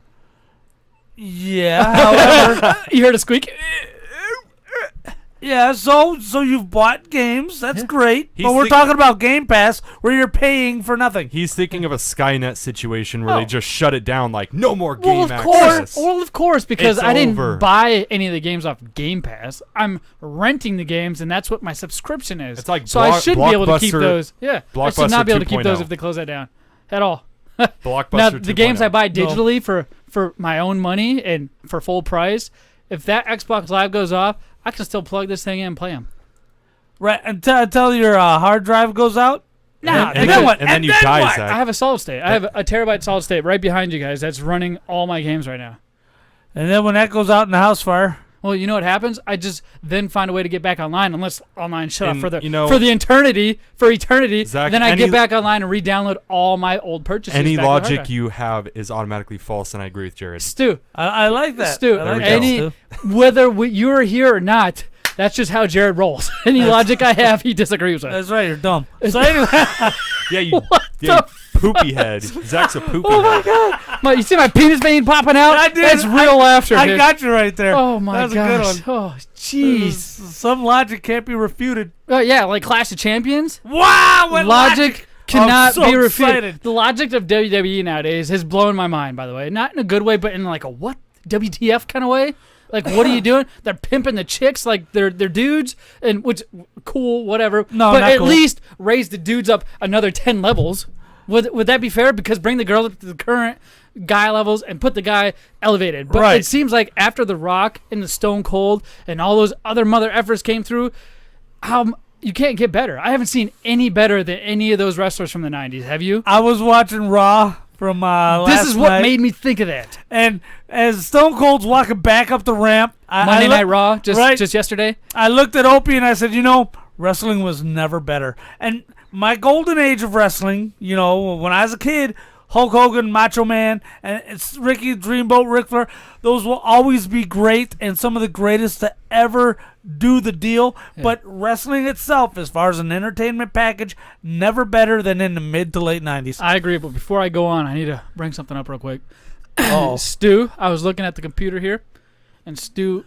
Yeah, however, You heard a squeak? yeah. So you've bought games. That's great. He's But we're think- talking about Game Pass, where you're paying for nothing. He's thinking of a Skynet situation where Oh. they just shut it down, like no more Well, game of course. access. Well, of course, because It's I didn't over. buy any of the games off Game Pass. I'm renting the games, and that's what my subscription is. It's like so I should be able to keep Blockbuster- those. Yeah, I should not be able to keep 2.0. those if they close that down at all. Blockbuster Now, the games I 2.0. buy digitally for my own money and for full price, if that Xbox Live goes off, I can still plug this thing in and play them. Right until your hard drive goes out. Nah, and because- then you die, what? Zach. I have a solid state. I have a terabyte solid state right behind you guys that's running all my games right now. And then when that goes out in the house fire, Well, you know what happens? I just then find a way to get back online unless online shut off And, for the you know- for eternity. Zach, then I any- get back online and re-download all my old purchases. Any back to the hard logic drive. you have is automatically false, and I agree with Jared. Stu, I like that. Stu, I like that, any Stu. whether you're here or not, that's just how Jared rolls. Any logic I have, he disagrees with. That's right. You're dumb. So anyway, Yeah, you poopy head. Zach's a poopy Oh my head. god! You see my penis vein popping out? I did. That's real laughter. I dude. got you right there. Oh my That was a good gosh! one. Oh jeez! Some logic can't be refuted. Yeah, like Clash of Champions. Wow! What Logic cannot I'm so be refuted. excited. The logic of WWE nowadays has blown my mind. By the way, not in a good way, but in like a what WTF kind of way. Like, what are you doing? They're pimping the chicks like they're dudes, and which cool, whatever. No, but not at cool. least raise the dudes up another 10 levels. Would that be fair? Because bring the girl up to the current guy levels and put the guy elevated. But Right. it seems like after The Rock and the Stone Cold and all those other mother effers came through, you can't get better. I haven't seen any better than any of those wrestlers from the 90s. Have you? I was watching Raw from last This is what night. made me think of that. And as Stone Cold's walking back up the ramp, Monday Night Raw, just yesterday. I looked at Opie and I said, wrestling was never better. And my golden age of wrestling, when I was a kid, Hulk Hogan, Macho Man, and it's Ricky Dreamboat, Ric Flair, those will always be great and some of the greatest to ever do the deal. Yeah. But wrestling itself, as far as an entertainment package, never better than in the mid to late 90s. I agree, but before I go on, I need to bring something up real quick. Oh. Stu, I was looking at the computer here, and Stu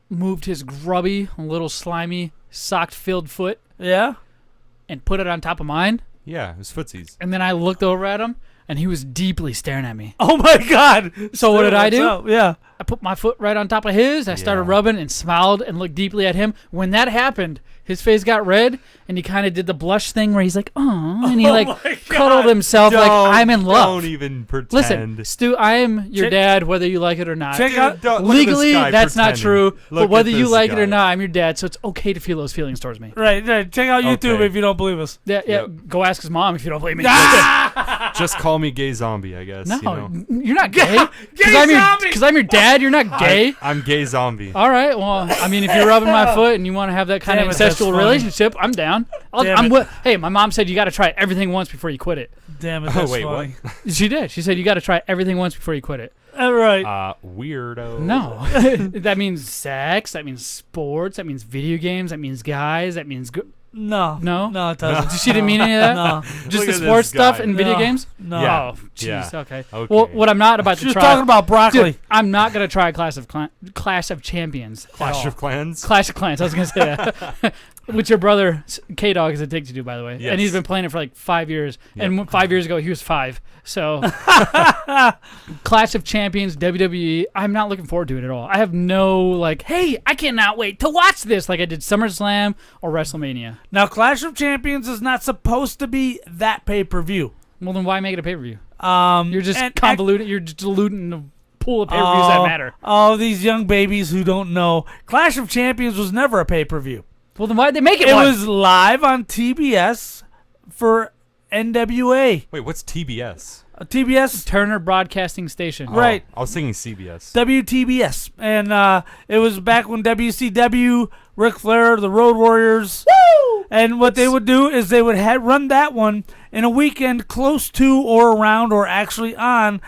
moved his grubby, little slimy, sock-filled foot. Yeah? And put it on top of mine. Yeah, it was footsies. And then I looked over at him, and he was deeply staring at me. Oh, my God. So what did I do? Up? Yeah. I put my foot right on top of his. I started rubbing and smiled and looked deeply at him. When that happened, his face got red, and he kind of did the blush thing where he's like, oh, and he cuddled himself like I'm in love. Don't even pretend. Listen, Stu, I am your dad, whether you like it or not. Legally, that's not true. But whether you like it or guy. not, I'm your dad, so it's okay to feel those feelings towards me. Right. Check out YouTube if you don't believe us. Yeah. Go ask his mom if you don't believe me. Just call me gay zombie, I guess. No, you're not gay. Because I'm your dad, you're not gay. I'm gay zombie. All right. Well, I mean, if you're rubbing my foot and you want to have that kind of incestual relationship, I'm down. Hey, my mom said you got to try everything once before you quit it. Damn it. That's funny. What? She did. She said you got to try everything once before you quit it. All right. Weirdo. No. That means sex. That means sports. That means video games. That means guys. That means... No, it doesn't. She didn't mean any of that? No. Just Look the at sports this guy. stuff and video games? No. Yeah. Oh, jeez. Okay. Okay. Well, what I'm not about to She was try... talking about broccoli. Dude, I'm not going to try Clash of Champions. Clash of Clans? Clash of Clans. I was going to say that. Which your brother, K-Dog, is addicted to, by the way. Yes. And he's been playing it for like 5 years. Yep. And 5 years ago, he was 5. So, Clash of Champions, WWE, I'm not looking forward to it at all. I have no, hey, I cannot wait to watch this like I did SummerSlam or WrestleMania. Now, Clash of Champions is not supposed to be that pay-per-view. Well, then why make it a pay-per-view? You're just convoluted. You're just diluting the pool of pay-per-views that matter. Oh, these young babies who don't know. Clash of Champions was never a pay-per-view. Well, then why'd they make it It one? was live on TBS for NWA. Wait, what's TBS? TBS? Turner Broadcasting Station. Right. I was thinking CBS. WTBS. And it was back when WCW, Ric Flair, the Road Warriors. Woo! And what they would do is they would run that one in a weekend close to or around or actually on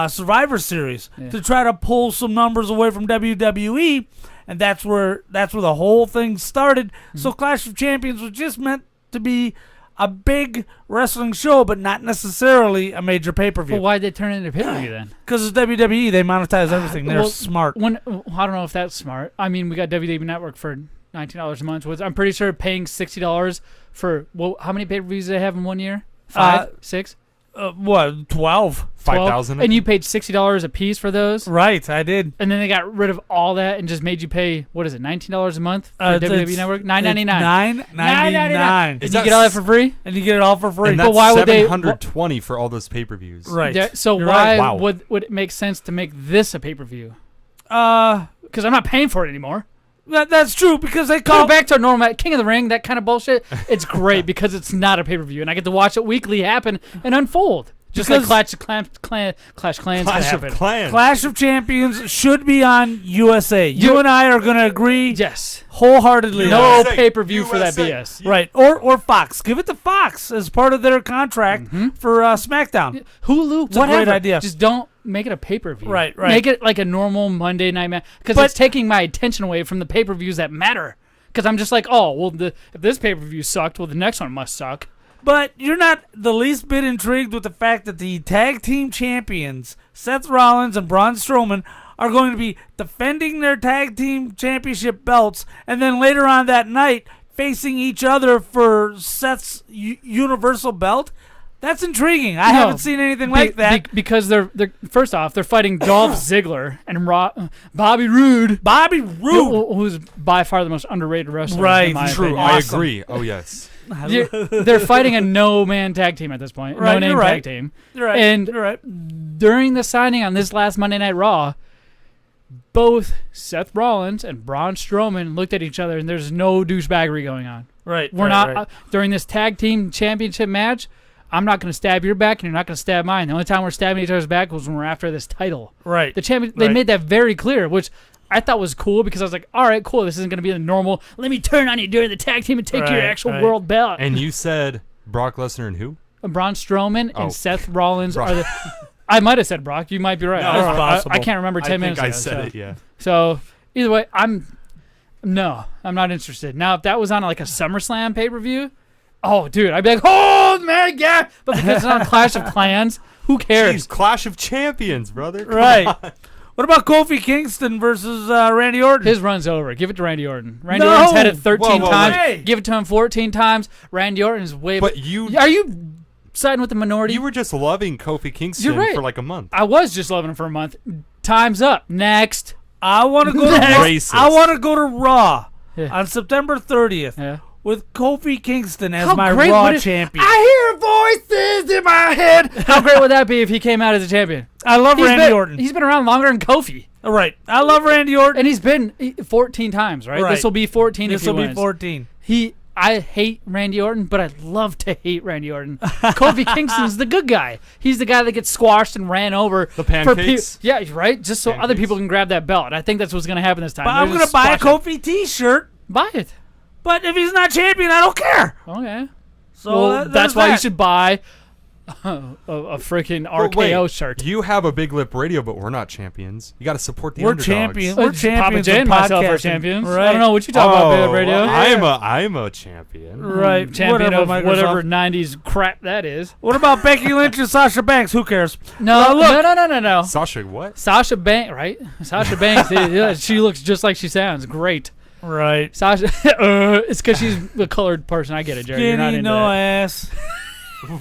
Survivor Series to try to pull some numbers away from WWE. And that's where the whole thing started. Mm-hmm. So Clash of Champions was just meant to be a big wrestling show, but not necessarily a major pay-per-view. Well, why'd they turn it into pay-per-view then? Because it's WWE. They monetize everything. They're smart. I don't know if that's smart. I mean, we got WWE Network for $19 a month. I'm pretty sure paying $60 for, how many pay-per-views do they have in 1 year? 5? 6? What? 12. 5,000. And you paid $60 a piece for those? Right, I did. And then they got rid of all that and just made you pay, what is it, $19 a month for WWE Network? $9.99. $9.99. And you get all that for free? And you get it all for free. And that's but why would they $720 for all those pay-per-views? Right. So why would it make sense to make this a pay-per-view? Because I'm not paying for it anymore. That's true because they go back to normal King of the Ring, that kind of bullshit. It's great because it's not a pay-per-view, and I get to watch it weekly happen and unfold. Just like Clash of Clans. Clash of Champions should be on USA. You and I are going to agree. Yes. Wholeheartedly. No pay-per-view for that BS. Right. Or Fox. Give it to Fox as part of their contract for SmackDown. Hulu. It's a great idea. Just don't make it a pay-per-view. Right. Make it like a normal Monday night match. Because it's taking my attention away from the pay-per-views that matter. Because I'm just like, if this pay-per-view sucked, well, the next one must suck. But you're not the least bit intrigued with the fact that the tag team champions, Seth Rollins and Braun Strowman, are going to be defending their tag team championship belts, and then later on that night facing each other for Seth's universal belt. That's intriguing. I haven't seen anything like that. Because they're first off, they're fighting Dolph Ziggler and Bobby Roode. Bobby Roode, who's by far the most underrated wrestler. Right, in my true. opinion. I agree. Oh yes. They're fighting a no-man tag team at this point. Right, no-name right. tag team. You're right. And you're right. During the signing on this last Monday Night Raw, both Seth Rollins and Braun Strowman looked at each other, and there's no douchebaggery going on. Right. We're not during this tag team championship match. I'm not going to stab your back, and you're not going to stab mine. The only time we're stabbing each other's back was when we're after this title. Right. The champion. They made that very clear, which I thought was cool because I was like, all right, cool. This isn't going to be the normal. Let me turn on you during the tag team and take your actual world belt. And you said Brock Lesnar and who? Braun Strowman and Seth Rollins are the. I might have said Brock. You might be right. No, it's possible. I can't remember 10 minutes ago. I said it. Yeah. So either way, I'm not interested. Now, if that was on like a SummerSlam pay-per-view, oh, dude, I'd be like, oh, my God. But because it's on Clash of Clans, who cares? Jeez, Clash of Champions, brother. Come Right. on. What about Kofi Kingston versus Randy Orton? His run's over. Give it to Randy Orton. Randy Orton's had it 13 times. Hey. Give it to him 14 times. Randy Orton's way. But you are you siding with the minority? You were just loving Kofi Kingston for like a month. I was just loving him for a month. Time's up. Next. I want to go to I want to go to Raw on September 30th with Kofi Kingston as my Raw champion. I hear voices in my head. How great would that be if he came out as a champion? I love Randy Orton. He's been around longer than Kofi. All right. I love Randy Orton. And he's been 14 times, right? This will be 14 if he wins. This will be 14. I hate Randy Orton, but I love to hate Randy Orton. Kofi Kingston's the good guy. He's the guy that gets squashed and ran over. The pancakes? Yeah, right? Just so other people can grab that belt. I think that's what's going to happen this time. But I'm going to buy a Kofi t-shirt. Buy it. But if he's not champion, I don't care. Okay. So that's why you should buy a freaking RKO shirt. You have a Big Lip Radio, but we're not champions. You got to support the We're underdogs. champions. We're champions. Papa J and myself are champions. Right. I don't know what you talk about, Big Lip Radio. I'm a champion. Right. Champion of whatever 90s crap that is. What about Becky Lynch and Sasha Banks? Who cares? No. Sasha what? Sasha Banks, right? Sasha Banks. She looks just like she sounds. Great. Right. Sasha. It's because she's a colored person. I get it, Jerry. You're not into that. ass.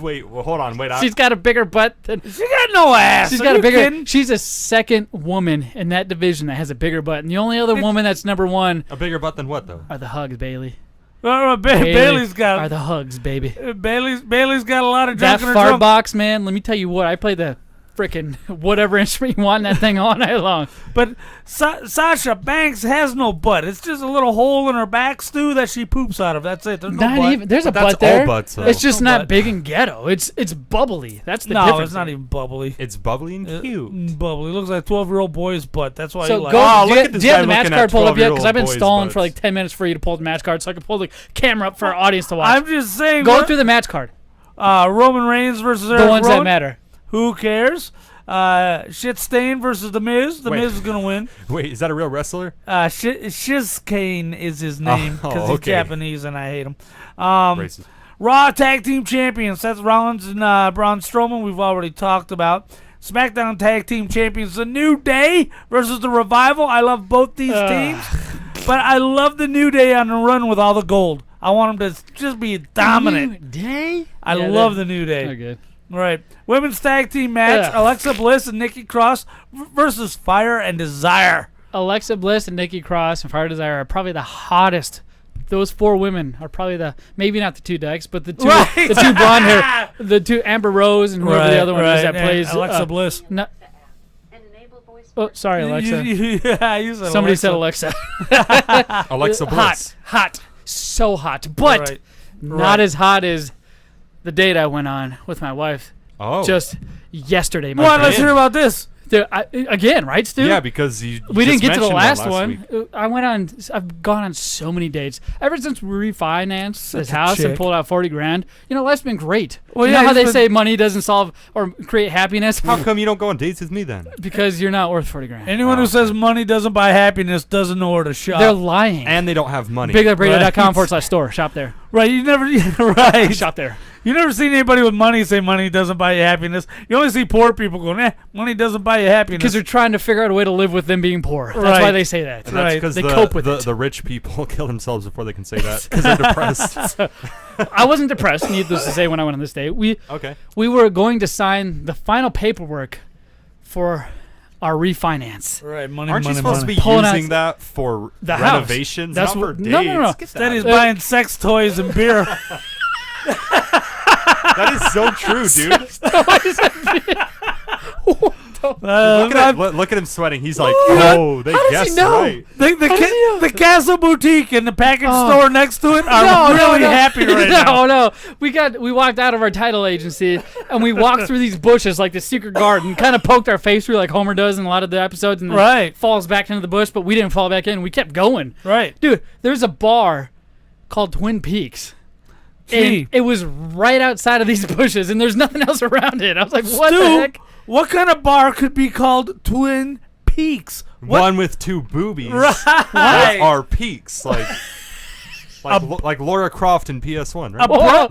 Wait, hold on. Wait. She's got a bigger butt than. She got no ass. She's got a bigger. Kidding? She's a second woman in that division that has a bigger butt, and the only other woman that's number one. A bigger butt than what though? Are the hugs, Bailey. Bailey's got. Are the hugs, baby. Bailey's got a lot of junk that in her fart trunk. box, man. Let me tell you what. I play the freaking whatever instrument you want in that thing all night long. But Sasha Banks has no butt. It's just a little hole in her back stew that she poops out of. That's it. There's no butt. Even. There's a butt there. It's just not big and ghetto. It's bubbly. That's the difference. No, it's not even bubbly. It's bubbly and cute. Bubbly. It looks like a 12-year-old boy's butt. That's why you like. Look at this do you guy have the match looking card at pulled up yet? Because 12-year-old I've been boys' stalling butts. for like 10 minutes for you to pull the match card so I can pull the camera up for our audience to watch. I'm just saying. Go through the match card. Roman Reigns versus Eric The ones Rowan. that matter. Who cares? Shit Stain versus The Miz. The Miz is going to win. Wait, is that a real wrestler? Shiz Kane is his name because he's Japanese and I hate him. Racist. Raw Tag Team Champions Seth Rollins and Braun Strowman we've already talked about. SmackDown Tag Team Champions The New Day versus The Revival. I love both these teams, but I love The New Day on the run with all the gold. I want them to just be dominant. New Day? I love The New Day. They're good. Right. Women's Tag Team match. Alexa Bliss and Nikki Cross versus Fire and Desire. Alexa Bliss and Nikki Cross and Fire Desire are probably the hottest. Those four women are probably maybe not the two Dykes, but the two blonde hair, the two Amber Rose and whoever the other one is that plays Alexa Bliss. Oh, sorry, Alexa. You said Somebody said Alexa. Alexa Bliss. Hot, so hot, but not as hot as the date I went on with my wife. Oh, just yesterday. Let's hear about this. Again, right, Stu? Yeah, because we didn't get to the last one. I've gone on so many dates ever since we refinanced this house and pulled out $40,000. You know, life's been great. Well, you know how they say money doesn't solve or create happiness? How come you don't go on dates with me then? Because you're not worth $40,000. Anyone who says money doesn't buy happiness doesn't know where to shop. They're lying. And they don't have money. BigLipRadio.com/store. Shop there. Right, you never shop there. You never seen anybody with money say money doesn't buy you happiness. You only see poor people going, money doesn't buy you happiness. Because they're trying to figure out a way to live with them being poor. That's why they say that. And that's because they cope with it. The rich people kill themselves before they can say that because they're depressed. I wasn't depressed, needless to say, when I went on this date. We were going to sign the final paperwork for our refinance. Right, Aren't you supposed to be using that for the renovations? That's not for dates. No. Instead, he's buying sex toys and beer. That is so true, dude. Look at him sweating. He's like, oh, they guessed right. The Castle Boutique and the package store next to it are really happy right now. No. We walked out of our title agency and we walked through these bushes like the secret garden, kind of poked our face through like Homer does in a lot of the episodes, and then falls back into the bush, but we didn't fall back in. We kept going. Right. Dude, there's a bar called Twin Peaks. And it was right outside of these bushes, and there's nothing else around it. I was like, what the heck? What kind of bar could be called Twin Peaks? One with two boobies. Right. Are peaks. Like Laura Croft in PS1, right? All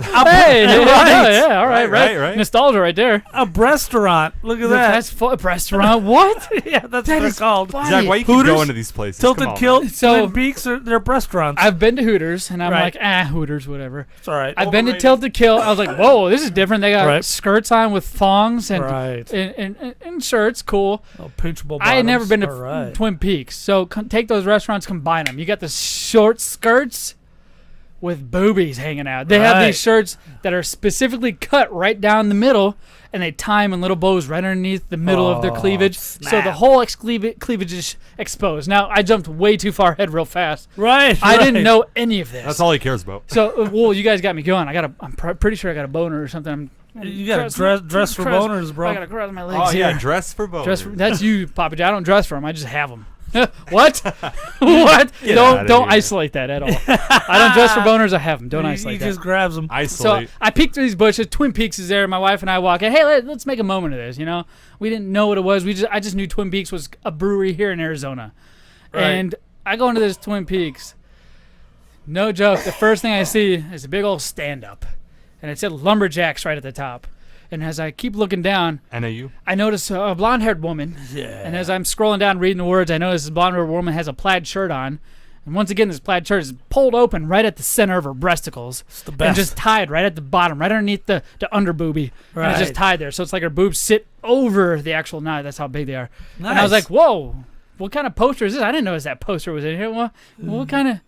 right. Nostalgia right there. A restaurant. Look at that. That's restaurant. What? Yeah, that's what they're called. Zach, why you keep going to these places? Tilted Kilt, Twin Peaks, they're restaurants. I've been to Hooters, and I'm like, Hooters, whatever. It's all right. I've been to Tilted Kilt. I was like, whoa, this is different. They got skirts on with thongs and shirts. Cool. Oh, pinchable bottoms. I had never been to Twin Peaks, so take those restaurants, combine them. You got the short skirts with boobies hanging out. They have these shirts that are specifically cut right down the middle, and they tie them in little bows right underneath the middle of their cleavage. Snap. So the whole cleavage is exposed. Now, I jumped way too far ahead real fast. Right. I didn't know any of this. That's all he cares about. So, you guys got me going. I'm pretty sure I got a boner or something. You got to dress for boners, bro. I got to cross my legs. Oh, yeah, dress for boners. That's you, Papa J. I don't dress for them. I just have them. What? What? Don't isolate that at all. I don't dress for boners. I have them. Don't isolate that. He just grabs them. Isolate. So I peeked through these bushes. Twin Peaks is there. My wife and I walk in. Hey, let's make a moment of this. You know, we didn't know what it was. I just knew Twin Peaks was a brewery here in Arizona, and I go into this Twin Peaks. No joke. The first thing I see is a big old stand up, and it said Lumberjacks right at the top. And as I keep looking down, I notice a blonde-haired woman. Yeah. And as I'm scrolling down reading the words, I notice this blonde-haired woman has a plaid shirt on. And once again, this plaid shirt is pulled open right at the center of her breasticles. It's the best. And just tied right at the bottom, right underneath the under boobie. Right. And it's just tied there. So it's like her boobs sit over the actual knot. That's how big they are. Nice. And I was like, whoa. What kind of poster is this? I didn't notice that poster was in here. What kind of...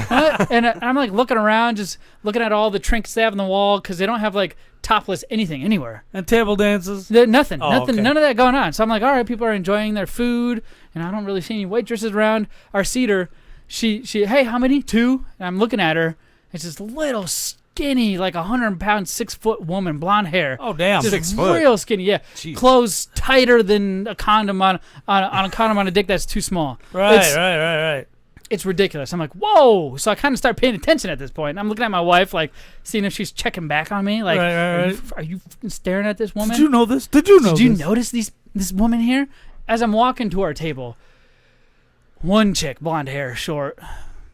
what? And I'm like looking around, just looking at all the trinkets they have on the wall, because they don't have like topless anything anywhere. And table dances? Nothing. Okay. None of that going on. So I'm like, all right, people are enjoying their food, and I don't really see any waitresses around. Our seater, she hey, how many? 2? And I'm looking at her. It's this little skinny, like 100-pound, 6-foot woman, blonde hair. Oh, damn. Just 6 foot. Real skinny, yeah. Jeez. Clothes tighter than a condom on a condom on a dick that's too small. Right. It's ridiculous. I'm like, whoa. So I kind of start paying attention at this point. And I'm looking at my wife, like, seeing if she's checking back on me. Like, are you staring at this woman? Did you know this? Did you notice this woman here? As I'm walking to our table, one chick, blonde hair, short,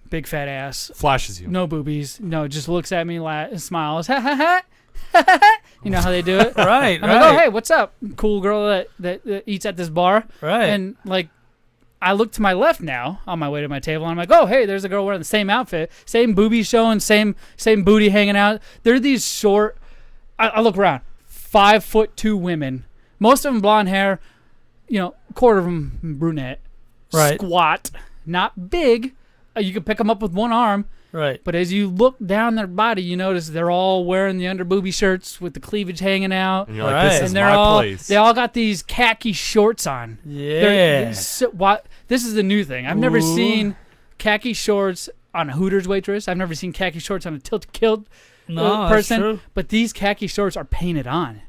big fat ass. Flashes you. No boobies. No, just looks at me, smiles. Ha, ha, ha. You know how they do it? Right. I'm like, oh, hey, what's up? Cool girl that eats at this bar. Right. And, like, I look to my left now on my way to my table, and I'm like, oh, hey, there's a girl wearing the same outfit, same boobies showing, same booty hanging out. They're these short, I look around, 5'2" women, most of them blonde hair, quarter of them brunette, right. Squat, not big. You can pick them up with one arm. Right. But as you look down their body, you notice they're all wearing the under booby shirts with the cleavage hanging out. And you're like, this is my place. They all got these khaki shorts on. Yeah. This is the new thing. I've never seen khaki shorts on a Hooters waitress. I've never seen khaki shorts on a Tilted Kilt person. That's true. But these khaki shorts are painted on.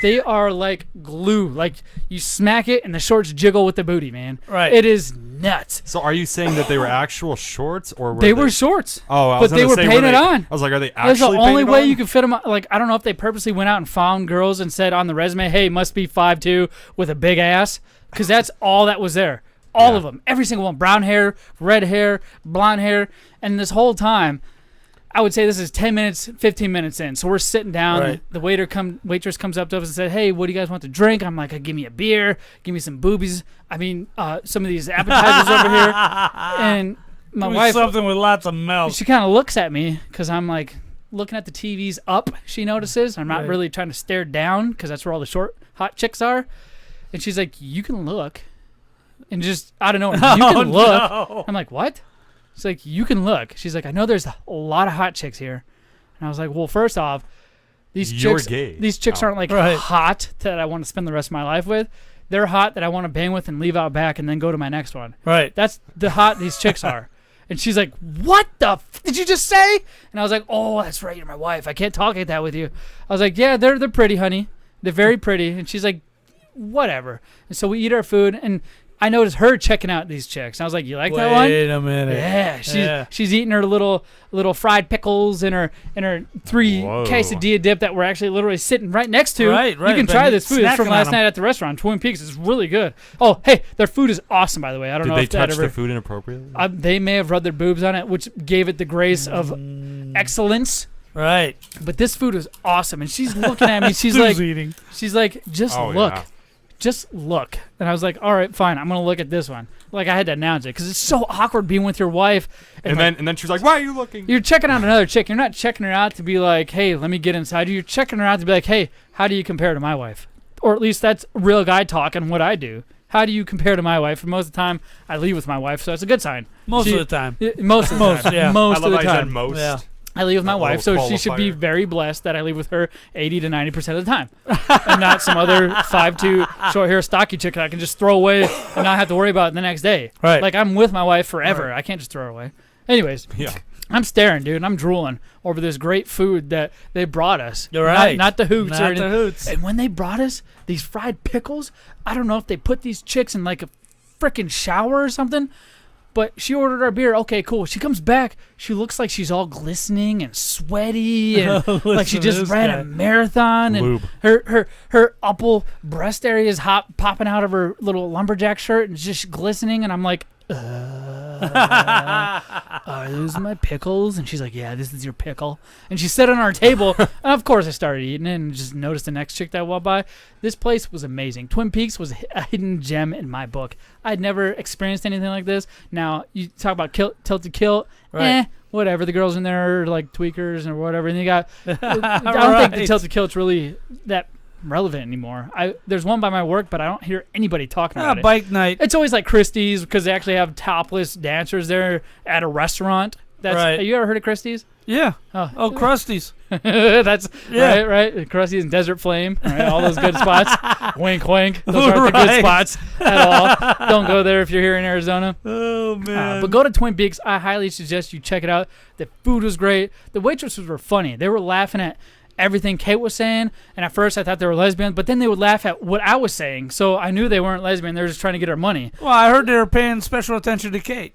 They are like glue. Like, you smack it and the shorts jiggle with the booty, man. Right. It is nuts. So are you saying that they were actual shorts, or were they were shorts? Oh, but they were painted on. I was like, are they actually That's the only painted way on? you could fit them. Like, I don't know if they purposely went out and found girls and said on the resume, hey, must be 5'2" with a big ass, because that's all that was there. All of them. Every single one. Brown hair, red hair, blonde hair. And this whole time, I would say this is 10 minutes, 15 minutes in. So we're sitting down. Right. The waitress comes up to us and said, hey, what do you guys want to drink? I'm like, give me a beer. Give me some boobies. I mean, some of these appetizers over here. And my wife, something with lots of milk. She kind of looks at me because I'm like looking at the TVs up, she notices. I'm not really trying to stare down because that's where all the short, hot chicks are. And she's like, you can look. And just out of nowhere, you can look. No. I'm like, what? She's like, you can look. She's like, I know there's a lot of hot chicks here. And I was like, well, first off, These You're chicks, gay. These chicks aren't like hot that I want to spend the rest of my life with. They're hot that I want to bang with and leave out back and then go to my next one. Right. That's the hot these chicks are. And she's like, "What the did you just say?" And I was like, "Oh, that's right. You're my wife. I can't talk like that with you." I was like, "Yeah, they're pretty, honey. They're very pretty." And she's like, "Whatever." And so we eat our food, and I noticed her checking out these chicks. And I was like, "You like that one?" Wait a minute. Yeah, she's eating her little fried pickles and her 3 quesadilla dip that we're actually literally sitting right next to. Right. You can try this food. It's from last night at the restaurant, Twin Peaks. It's really good. Oh, hey, their food is awesome, by the way. I don't know if Did they touch the food inappropriately? They may have rubbed their boobs on it, which gave it the grace of excellence. Right. But this food is awesome, and she's looking at me. She's like, just look. Yeah. Just look. And I was like, all right, fine. I'm going to look at this one. Like, I had to announce it because it's so awkward being with your wife. And then she's like, why are you looking? You're checking out another chick. You're not checking her out to be like, hey, let me get inside you. You're checking her out to be like, hey, how do you compare to my wife? Or at least that's real guy talk and what I do. How do you compare to my wife? And most of the time, I leave with my wife, so it's a good sign. Most of the time. Most of the time. Yeah. Most I love of the how you time. said most. Yeah. I leave with my wife, so she should be very blessed that I leave with her 80 to 90% of the time, and not some other 5'2" short hair stocky chick that I can just throw away and not have to worry about it the next day. Right. Like I'm with my wife forever. Right. I can't just throw her away. Anyways. Yeah. I'm staring, dude, and I'm drooling over this great food that they brought us. You're right. Not the hoots. Not the hoots. And when they brought us these fried pickles, I don't know if they put these chicks in like a freaking shower or something. But she ordered our beer. Okay, cool. She comes back. She looks like she's all glistening and sweaty, and like she just ran a marathon. And her upper breast area is popping out of her little lumberjack shirt and just glistening. And I'm like, are those my pickles? And she's like, yeah, this is your pickle. And she set it on our table. And of course, I started eating it and just noticed the next chick that walked by. This place was amazing. Twin Peaks was a hidden gem in my book. I'd never experienced anything like this. Now, you talk about Tilted Kilt. Right. Whatever. The girls in there are like tweakers or whatever. And you got, I don't think the Tilted Kilt's really that relevant anymore. There's one by my work, but I don't hear anybody talking about it. Bike night. It's always like Christie's because they actually have topless dancers there at a restaurant. Right. Have you ever heard of Christie's? Yeah. Oh, Krusty's. That's right. Krusty's and Desert Flame. Right, all those good spots. Wink, wink. Those aren't the good spots at all. Don't go there if you're here in Arizona. Oh, man. But go to Twin Peaks. I highly suggest you check it out. The food was great. The waitresses were funny. They were laughing at everything Kate was saying, and at first I thought they were lesbian, but then they would laugh at what I was saying, so I knew they weren't lesbian. They were just trying to get our money. Well, I heard they were paying special attention to Kate.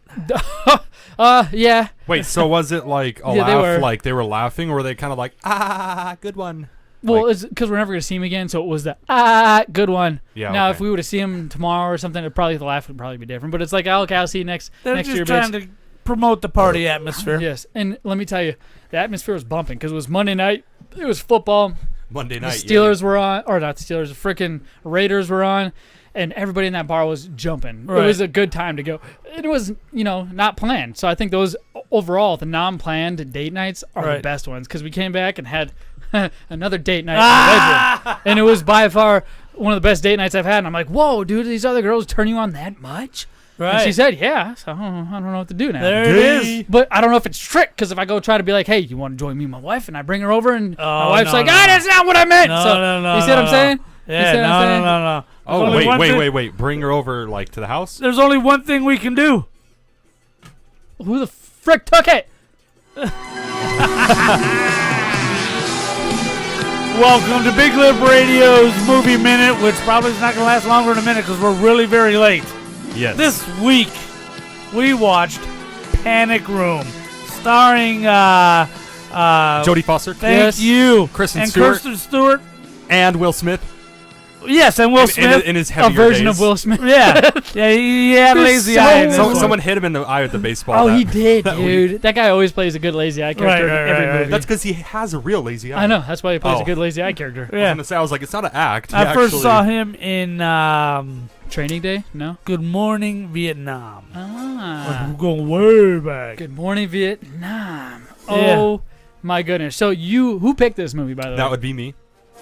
Yeah. Wait, so was it like a laugh, like they were laughing, or were they kind of like, good one? Well, it's because we're never going to see him again, so it was the, good one. Yeah. Now, if we were to see him tomorrow or something, the laugh would probably be different, but it's like, okay, I'll see you next year, They're just trying to promote the party atmosphere. Yes, and let me tell you, the atmosphere was bumping because it was Monday night, it was football. Monday night. The Steelers were on, or not the Steelers, the freaking Raiders were on, and everybody in that bar was jumping. Right. It was a good time to go. It was, not planned. So I think those, overall, the non-planned date nights are the best ones because we came back and had another date night in the bedroom. And it was by far one of the best date nights I've had. And I'm like, whoa, dude, these other girls turn you on that much? Right. And she said, yeah. So I don't know what to do now. There it is. But I don't know if it's trick because if I go try to be like, hey, you want to join me and my wife? And I bring her over and my wife's like, that's not what I meant. No, you see what I'm saying? Yeah, no. Oh, wait. Bring her over, like, to the house? There's only one thing we can do. Who the frick took it? Welcome to Big Lip Radio's Movie Minute, which probably is not going to last longer than a minute because we're really very late. Yes. This week, we watched Panic Room, starring Jodie Foster. Thank you. Kristen Stewart. And Will Smith. Yes, and Will Smith. In his heavier a version days. of Will Smith. Yeah. He had lazy eye. Someone hit him in the eye with the baseball. He did, dude. That guy always plays a good lazy eye character in every movie. That's because he has a real lazy eye. I know. That's why he plays a good lazy eye character. Yeah. I was like, it's not an act. I first saw him in Training Day? No? Good Morning Vietnam. Ah. We're going way back. Good Morning Vietnam. Oh, my goodness. So who picked this movie, by the way? That would be me.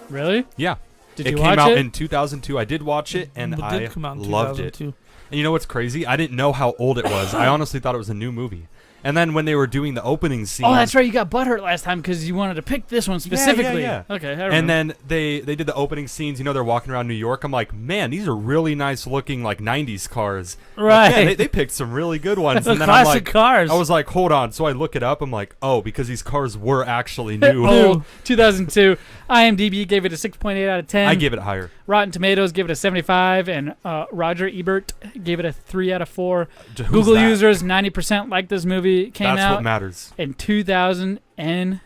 Really? Yeah. Did you watch it? It came out in 2002. I did watch it, and I loved it. And you know what's crazy? I didn't know how old it was. I honestly thought it was a new movie. And then when they were doing the opening scene, Oh, that's right. You got butthurt last time because you wanted to pick this one specifically. Yeah. Okay, I remember. And then they did the opening scenes. You know, they're walking around New York. I'm like, man, these are really nice looking like '90s cars. Right. Like, man, they picked some really good ones. And then Classic I'm like, cars. I was like, hold on. So I look it up. I'm like, oh, because these cars were actually new. Oh, 2002. IMDb gave it a 6.8 out of 10. I give it higher. Rotten Tomatoes gave it a 75, and Roger Ebert gave it a 3 out of 4. Who's Google that? users 90% like this movie. Came That's out what matters. in 2002.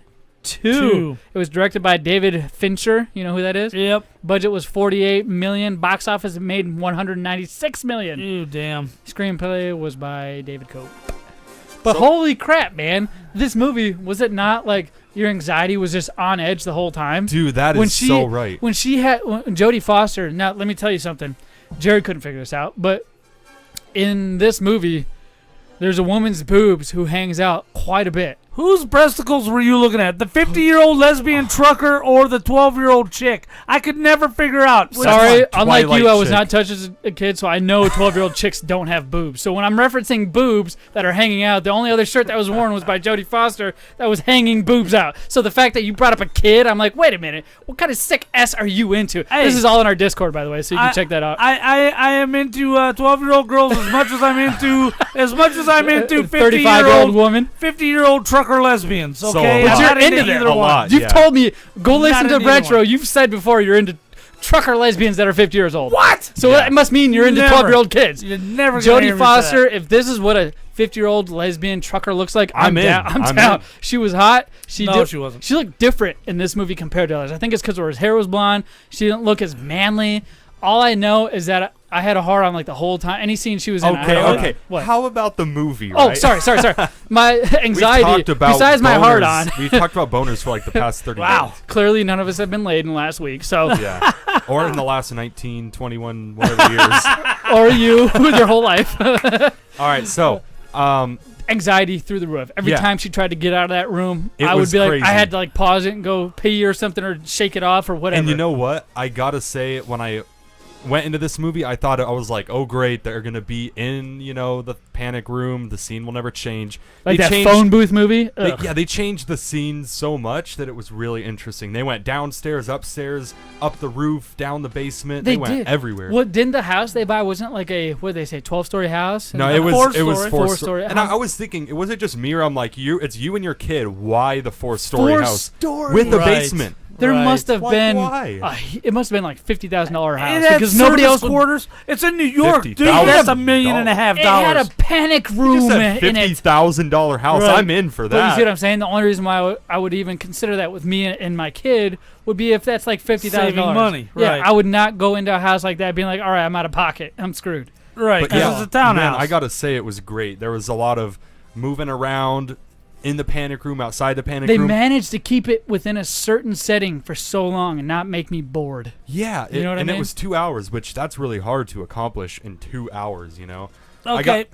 Two. It was directed by David Fincher. You know who that is? Yep. Budget was $48 million. Box office made $196 million. Ew, damn. Screenplay was by David Cope. But holy crap, man! This movie, was it not like your anxiety was just on edge the whole time? Dude, that is so right. When Jodie Foster. Now, let me tell you something. Jared couldn't figure this out, but in this movie, there's a woman's boobs who hangs out quite a bit. Whose breasticles were you looking at? The 50-year-old lesbian trucker or the 12-year-old chick? I could never figure out. Sorry, unlike Twilight you, I was chick. not touched as a kid, so I know 12-year-old chicks don't have boobs. So when I'm referencing boobs that are hanging out, the only other shirt that was worn was by Jodie Foster that was hanging boobs out. So the fact that you brought up a kid, I'm like, wait a minute, what kind of sick S are you into? Hey, this is all in our Discord, by the way, so you can check that out. I am into 12-year-old girls as much as I'm into 35-year-old woman. 50-year-old trucker lesbians. So Okay, a But lot. you're not into either that. one. You've told me, go listen Not to into either Retro. one. You've said before you're into trucker lesbians that are 50 years old. What? So that must mean you're into Never. 12-year-old kids. You're never gonna hear Jodie me say Foster, that. if this is what a 50-year-old lesbian trucker looks like, I'm I'm in. down. I'm I'm down. in. She was hot. No, she wasn't. She looked different in this movie compared to others. I think it's because her hair was blonde. She didn't look as manly. All I know is that I had a hard on like the whole time. Any scene she was in, I had a hard Okay. on. What? How about the movie? Oh, Right? sorry. My We anxiety, talked about besides my hard on. boners. We talked about boners for like the past 30 Wow. minutes. Clearly, none of us have been laid in the last week. So, Yeah. Or in the last 19, 21, whatever years. or you with your whole life. All right, so Anxiety through the roof. Every Yeah. time she tried to get out of that room, It I would was be like, crazy. I had to like pause it and go pee or something or shake it off or whatever. and you know what? I gotta say, when I went into this movie, I thought I was like, oh great, they're gonna be in, the panic room. The scene will never change. like They that changed- phone booth movie. Ugh. They changed the scene so much that it was really interesting. They went downstairs, upstairs, up the roof, down the basement. They went did everywhere. What didn't the house they buy wasn't like a what did they say 12-story house? No, And it was four-story four-story. And house. I was thinking, was it just me or I'm like, it's you and your kid. Why the four-story house Four-story? with the Right. basement? There Right. must have Why- been. why? It must have been like $50,000 house It had because nobody service else would. quarters. It's in New York, dude. $50,000. That's $1.5 million. It had a panic You room said in it. $50,000 house. Right. I'm in for But you that. see what I'm saying? The only reason why I would even consider that with me and my kid would be if that's like $50,000. Saving money, Yeah, right. I would not go into a house like that being like, all right, I'm out of pocket. I'm screwed. Right, But because yeah, it's a townhouse. man, I gotta say it was great. There was a lot of moving around in the panic room, outside the panic They room. managed to keep it within a certain setting for so long and not make me bored. Yeah, You know what I and mean? it was 2 hours, which that's really hard to accomplish in 2 hours. Okay.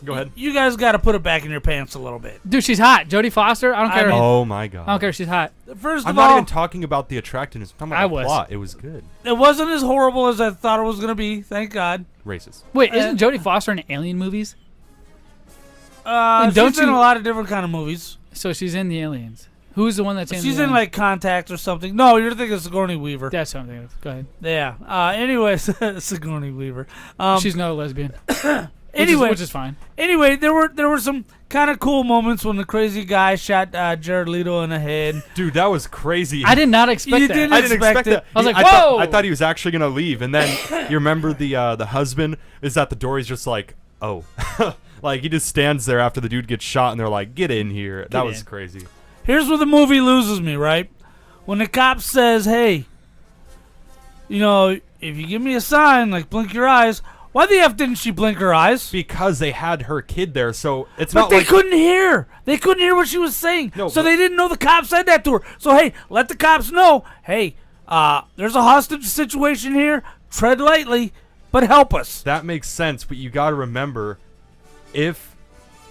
Go ahead. You guys got to put it back in your pants a little bit. Dude, she's hot. Jodie Foster, I don't care. Oh my god. I don't care if she's hot. First I'm of not all, even talking about the attractiveness. I'm talking about I the was. plot. It was good. it wasn't as horrible as I thought it was going to be. Thank God. Racist. Wait, isn't Jodie Foster in Alien movies? She's don't in you- a lot of different kind of movies. So she's in the Aliens. Who's the one that's in? She's the in like Contact or something. No, you're thinking of Sigourney Weaver. That's something. Go ahead. Yeah. Anyways, Sigourney Weaver. She's not a lesbian. Anyway, which is fine. Anyway, there were some kind of cool moments when the crazy guy shot Jared Leto in the head. Dude, that was crazy. I did not expect You that. didn't I didn't expect it. that. I was like, thought- whoa! I thought he was actually gonna leave, and then you remember the husband is at the door. He's just like, oh, like he just stands there after the dude gets shot, and they're like, get in here. That was in. crazy. Here's where the movie loses me, right? When the cop says, hey, if you give me a sign, like blink your eyes, why the F didn't she blink her eyes? Because they had her kid there, so it's But not they like couldn't hear. They couldn't hear what she was saying. No, so but- they didn't know the cop said that to her. So, hey, let the cops know, hey, there's a hostage situation here. Tread lightly, but help us. that makes sense. But you got to remember, if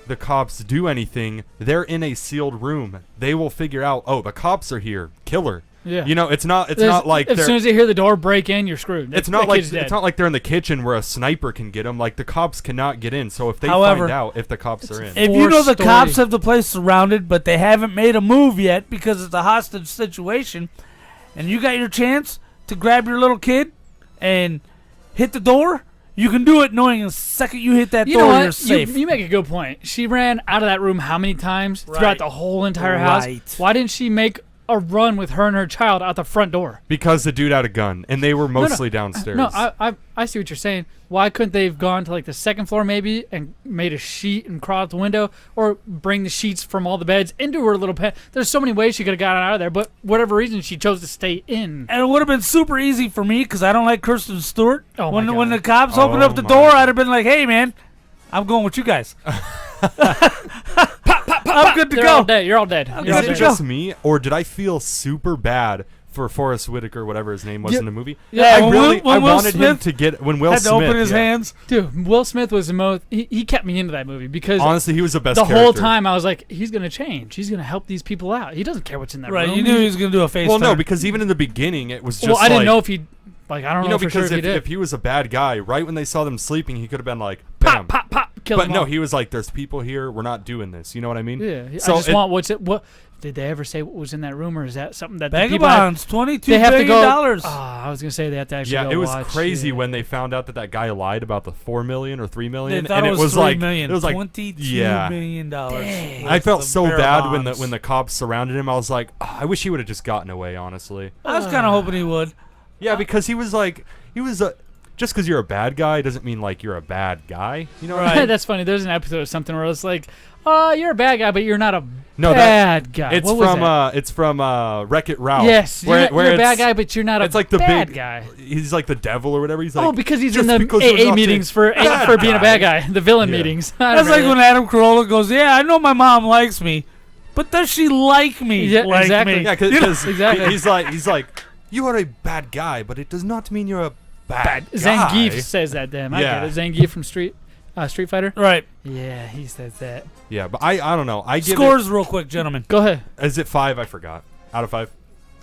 the cops do anything, they're in a sealed room. They will figure out, oh, the cops are here. Kill her. Yeah. You know, it's not like as soon as they hear the door break in, you're screwed. It's not like they're in the kitchen where a sniper can get them. Like the cops cannot get in. So if they However, find out if the cops are in, if you know the cops have the place surrounded, but they haven't made a move yet because it's a hostage situation, and you got your chance to grab your little kid and hit the door, you can do it knowing the second you hit that door, you're safe. You make a good point. She ran out of that room how many times throughout the whole entire house? Why didn't she make a run with her and her child out the front door? Because the dude had a gun, and they were mostly downstairs. No, I see what you're saying. Why couldn't they have gone to like the second floor maybe and made a sheet and crawl out the window, or bring the sheets from all the beds into her little pen? There's so many ways she could have gotten out of there, but whatever reason she chose to stay in. And it would have been super easy for me because I don't like Kristen Stewart. Oh when my God. when the cops opened up the door, I'd have been like, "Hey man, I'm going with you guys. I'm good to They're go. all dead. You're all dead. You're all Is it dead. just me, or did I feel super bad for Forrest Whitaker, whatever his name was Yeah. in the movie? Yeah, I Will wanted him Smith to get when Will had Smith to open his hands. Dude, Will Smith was the most. He kept me into that movie because Honestly, he was the best The whole character. time I was like, he's gonna change. He's gonna help these people out. He doesn't care what's in that Right, room. you knew he was gonna do a face Well, no, turn. because even in the beginning, it was just. Well, I didn't like- know if he. Like, I don't You know know, for sure because if he did. if he was a bad guy, right when they saw them sleeping, he could have been like, bam, pop, kill But them no, all. he was like, "There's people here. We're not doing this." You know what I mean? Yeah. So I just it- want what's it. What did they ever say? What was in that room, or is that something that the Vagabonds, people have, $22 they have to billion. go? I was gonna say they have to actually. Yeah, go it was watch crazy it. when they found out that guy lied about the 4 million or 3 million. They thought and it was $3 like million. it was like $22 million. Dang. I felt The so bad when Vagabonds. the cops surrounded him. I was like, I wish he would have just gotten away. Honestly, I was kind of hoping he would. yeah, because he was just because you're a bad guy doesn't mean like you're a bad guy. You know what I mean? That's funny. There's an episode of something where it's like, you're a bad guy, but you're not a No, bad guy. It's What was from that? It's from Wreck-It Ralph. Yes, where you're a bad it's- guy, but you're not a it's like the bad big guy. He's like the devil or whatever. He's like, Oh, because he's "Just in the because you're AA not meetings a for bad being a bad guy, the villain meetings. I That's like remember when Adam Carolla goes, "Yeah, I know my mom likes me, but does she like me? Yeah, like exactly. me?" Yeah, You know? because Exactly. he's like, you are a bad guy, but it does not mean you're a bad guy. Zangief says that. Damn, I Yeah. get it. Zangief from Street Fighter. Right. Yeah, he says that. Yeah, but I don't know. I give Scores real quick, gentlemen. Go ahead. Is it 5? I forgot. Out of 5.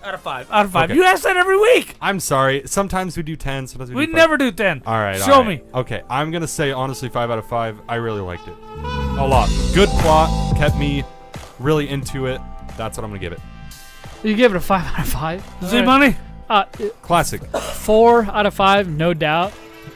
Out of 5. Out of 5. Okay. You ask that every week. I'm sorry. Sometimes we do 10. Sometimes we We do 5. never do 10. All right. Show all right. me. Okay, I'm gonna say honestly 5 out of 5. I really liked it a lot. Good plot, kept me really into it. That's what I'm gonna give it. You give it a 5 out of 5. Z-Money? Classic. 4 out of 5, no doubt.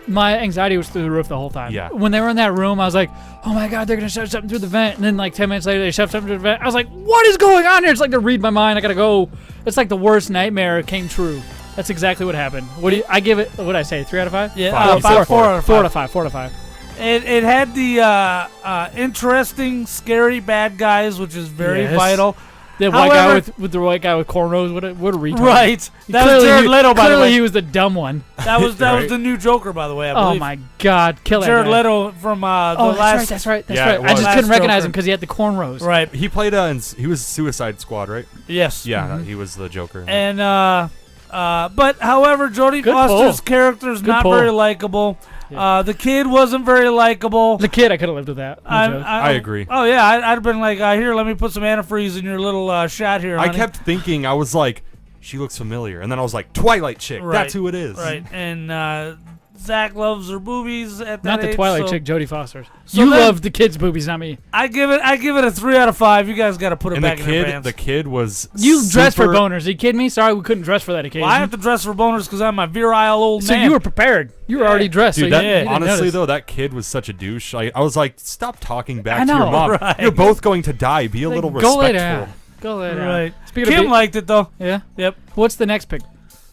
My anxiety was through the roof the whole time. Yeah. When they were in that room, I was like, oh my God, they're going to shove something through the vent. And then like 10 minutes later, they shove something through the vent. I was like, what is going on here? It's like to read my mind. I got to go. It's like the worst nightmare came true. That's exactly what happened. What do you, I give it, what did I say, 3 out of 5? Yeah, 4 out of 5. 4 out of 5. 4 out of 5. It had the interesting, scary bad guys, which is very Yes. vital. The white guy However- with the white guy with cornrows. What a retard. Right. That was Clearly Jared he- Leto, by the clearly way. he was the dumb one. That was Right. the new Joker, by the way, I Oh believe. my God, kill that Jared guy. Leto from the Oh, last... that's right. That's Yeah, right. it I just was. couldn't Last recognize Joker. him because he had the cornrows. Right. He played he was Suicide Squad, right? Yes. Yeah, he was the Joker. And but however, Jodie Good Foster's pull. character is Good not pull. very likable. The kid wasn't very likable. The kid, I could have lived with that. No joke. I agree. Oh yeah, I'd have been like, here, let me put some antifreeze in your little shot here. I honey. kept thinking, I was like, she looks familiar, and then I was like, Twilight chick. Right. That's who it is. Right, and Zach loves her boobies at that Not the age, Twilight so chick, Jodie Foster's. So You then- love the kids' boobies, not me. I give it a 3 out of 5. You guys got to put it And back in your pants. the kid was You dress for super- boners. Are you kidding me? Sorry, we couldn't dress for that occasion. Well, I have to dress for boners because I'm a virile old so man. you were prepared. You were already dressed. Dude, so that, you didn't honestly notice. though, that kid was such a douche. I was like, stop talking back I to your know, mom. right. You're both going to die. Be a little Go lay respectful. down. Go lay down. Right. Speaking Kim of liked it though. yeah. Yep. What's the next pick?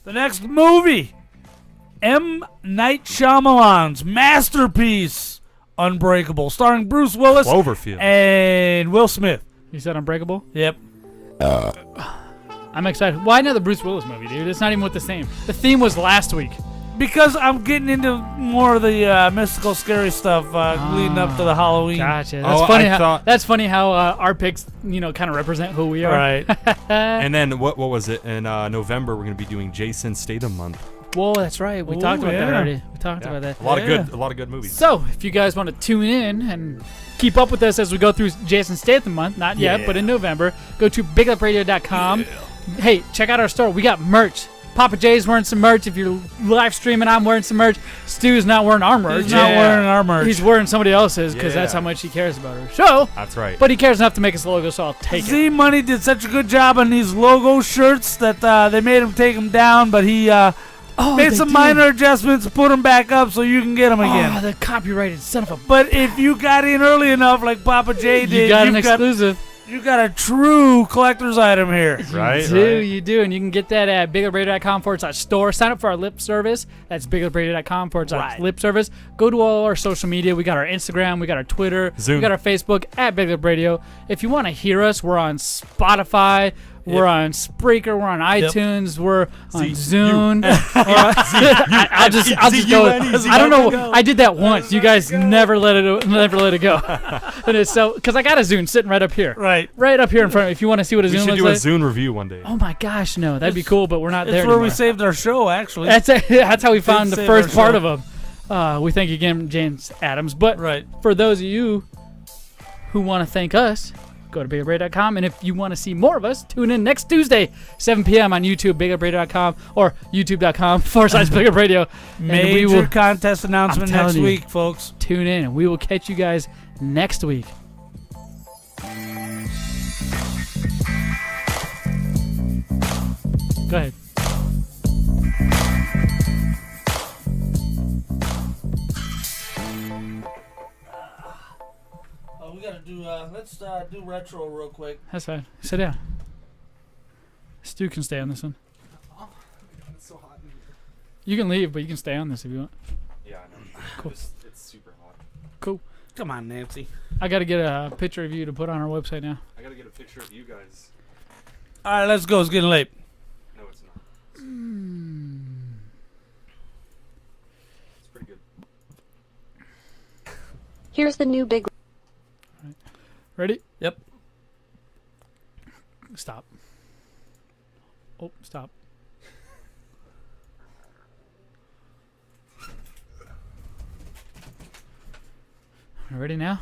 The next movie, M. Night Shyamalan's masterpiece, Unbreakable, starring Bruce Willis Cloverfield. and Will Smith. You said Unbreakable. Yep. I'm excited. Why another Bruce Willis movie, dude? It's not even with the same. The theme was last week. Because I'm getting into more of the mystical, scary stuff leading up to the Halloween. Gotcha. That's funny how our picks, kind of represent who we are. Right. And then what was it? In November, we're going to be doing Jason Statham month. Whoa, that's right. We talked about that already. We talked about that. A lot of good movies. So, if you guys want to tune in and keep up with us as we go through Jason Statham month, not yet, but in November, go to biglipradio.com. Hey, check out our store. We got merch. Papa J's wearing some merch. If you're live streaming, I'm wearing some merch. Stu's not wearing our merch. He's not wearing our merch. He's wearing somebody else's because that's how much he cares about our show. That's right. But he cares enough to make us a logo, so I'll take it. Z-Money did such a good job on these logo shirts that they made him take them down, but he made some minor adjustments, put them back up so you can get them again. Oh, the copyrighted son of a... But if you got in early enough, like Papa J did, you got an exclusive. You got a true collector's item here. You do, and you can get that at biglipradio.com/store. Sign up for our lip service. That's biglipradio.com/lip service. Go to all our social media. We got our Instagram, we got our Twitter, Zoom. We got our Facebook at Big Lip Radio. If you want to hear us, we're on Spotify. We're on Spreaker. We're on iTunes. We're on Zune. I'll just go. I don't know. I did that once. You guys never let it go. And it's so because I got a Zune sitting right up here. Right up here in front of me. If you want to see what a Zune looks like. We should do a Zune review one day. Oh my gosh, no, that'd be cool, but we're not there. That's where anymore. we saved our show, actually. That's how we found the first part show. of them. We thank you again, James Adams. But for those of you who want to thank us, go to biglipradio.com, and if you want to see more of us, tune in next Tuesday, 7 p.m. on YouTube, biglipradio.com, or youtube.com/biglipradio. Major contest announcement next week, folks. Tune in, and we will catch you guys next week. Go ahead. We gotta do. Let's do retro real quick. That's fine. Sit down. Stu can stay on this one. Oh, it's so hot in here. You can leave, but you can stay on this if you want. Yeah, I know. Cool. It's super hot. Cool. Come on, Nancy. I got to get a picture of you to put on our website now. I got to get a picture of you guys. All right, let's go. It's getting late. No, it's not. It's pretty good. Here's the new Big. Ready? Yep. Stop. Oh, stop. Ready now?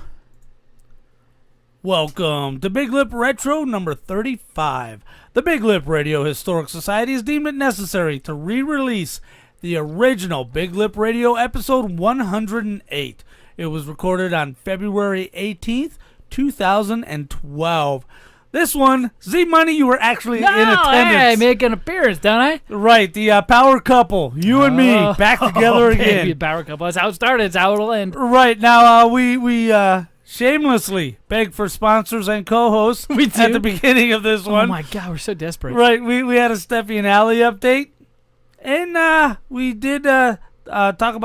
Welcome to Big Lip Retro number 35. The Big Lip Radio Historic Society has deemed it necessary to re-release the original Big Lip Radio episode 108. It was recorded on February 18th, 2012. This one, Z-Money, you were actually in attendance. Hey, make an appearance, don't I? Right, the power couple, you and me, back together again. Baby, power couple. That's how it started. That's how it'll end. Right, now we shamelessly beg for sponsors and co-hosts at the beginning of this one. Oh my God, we're so desperate. Right, we had a Steffi and Allie update, and we did talk about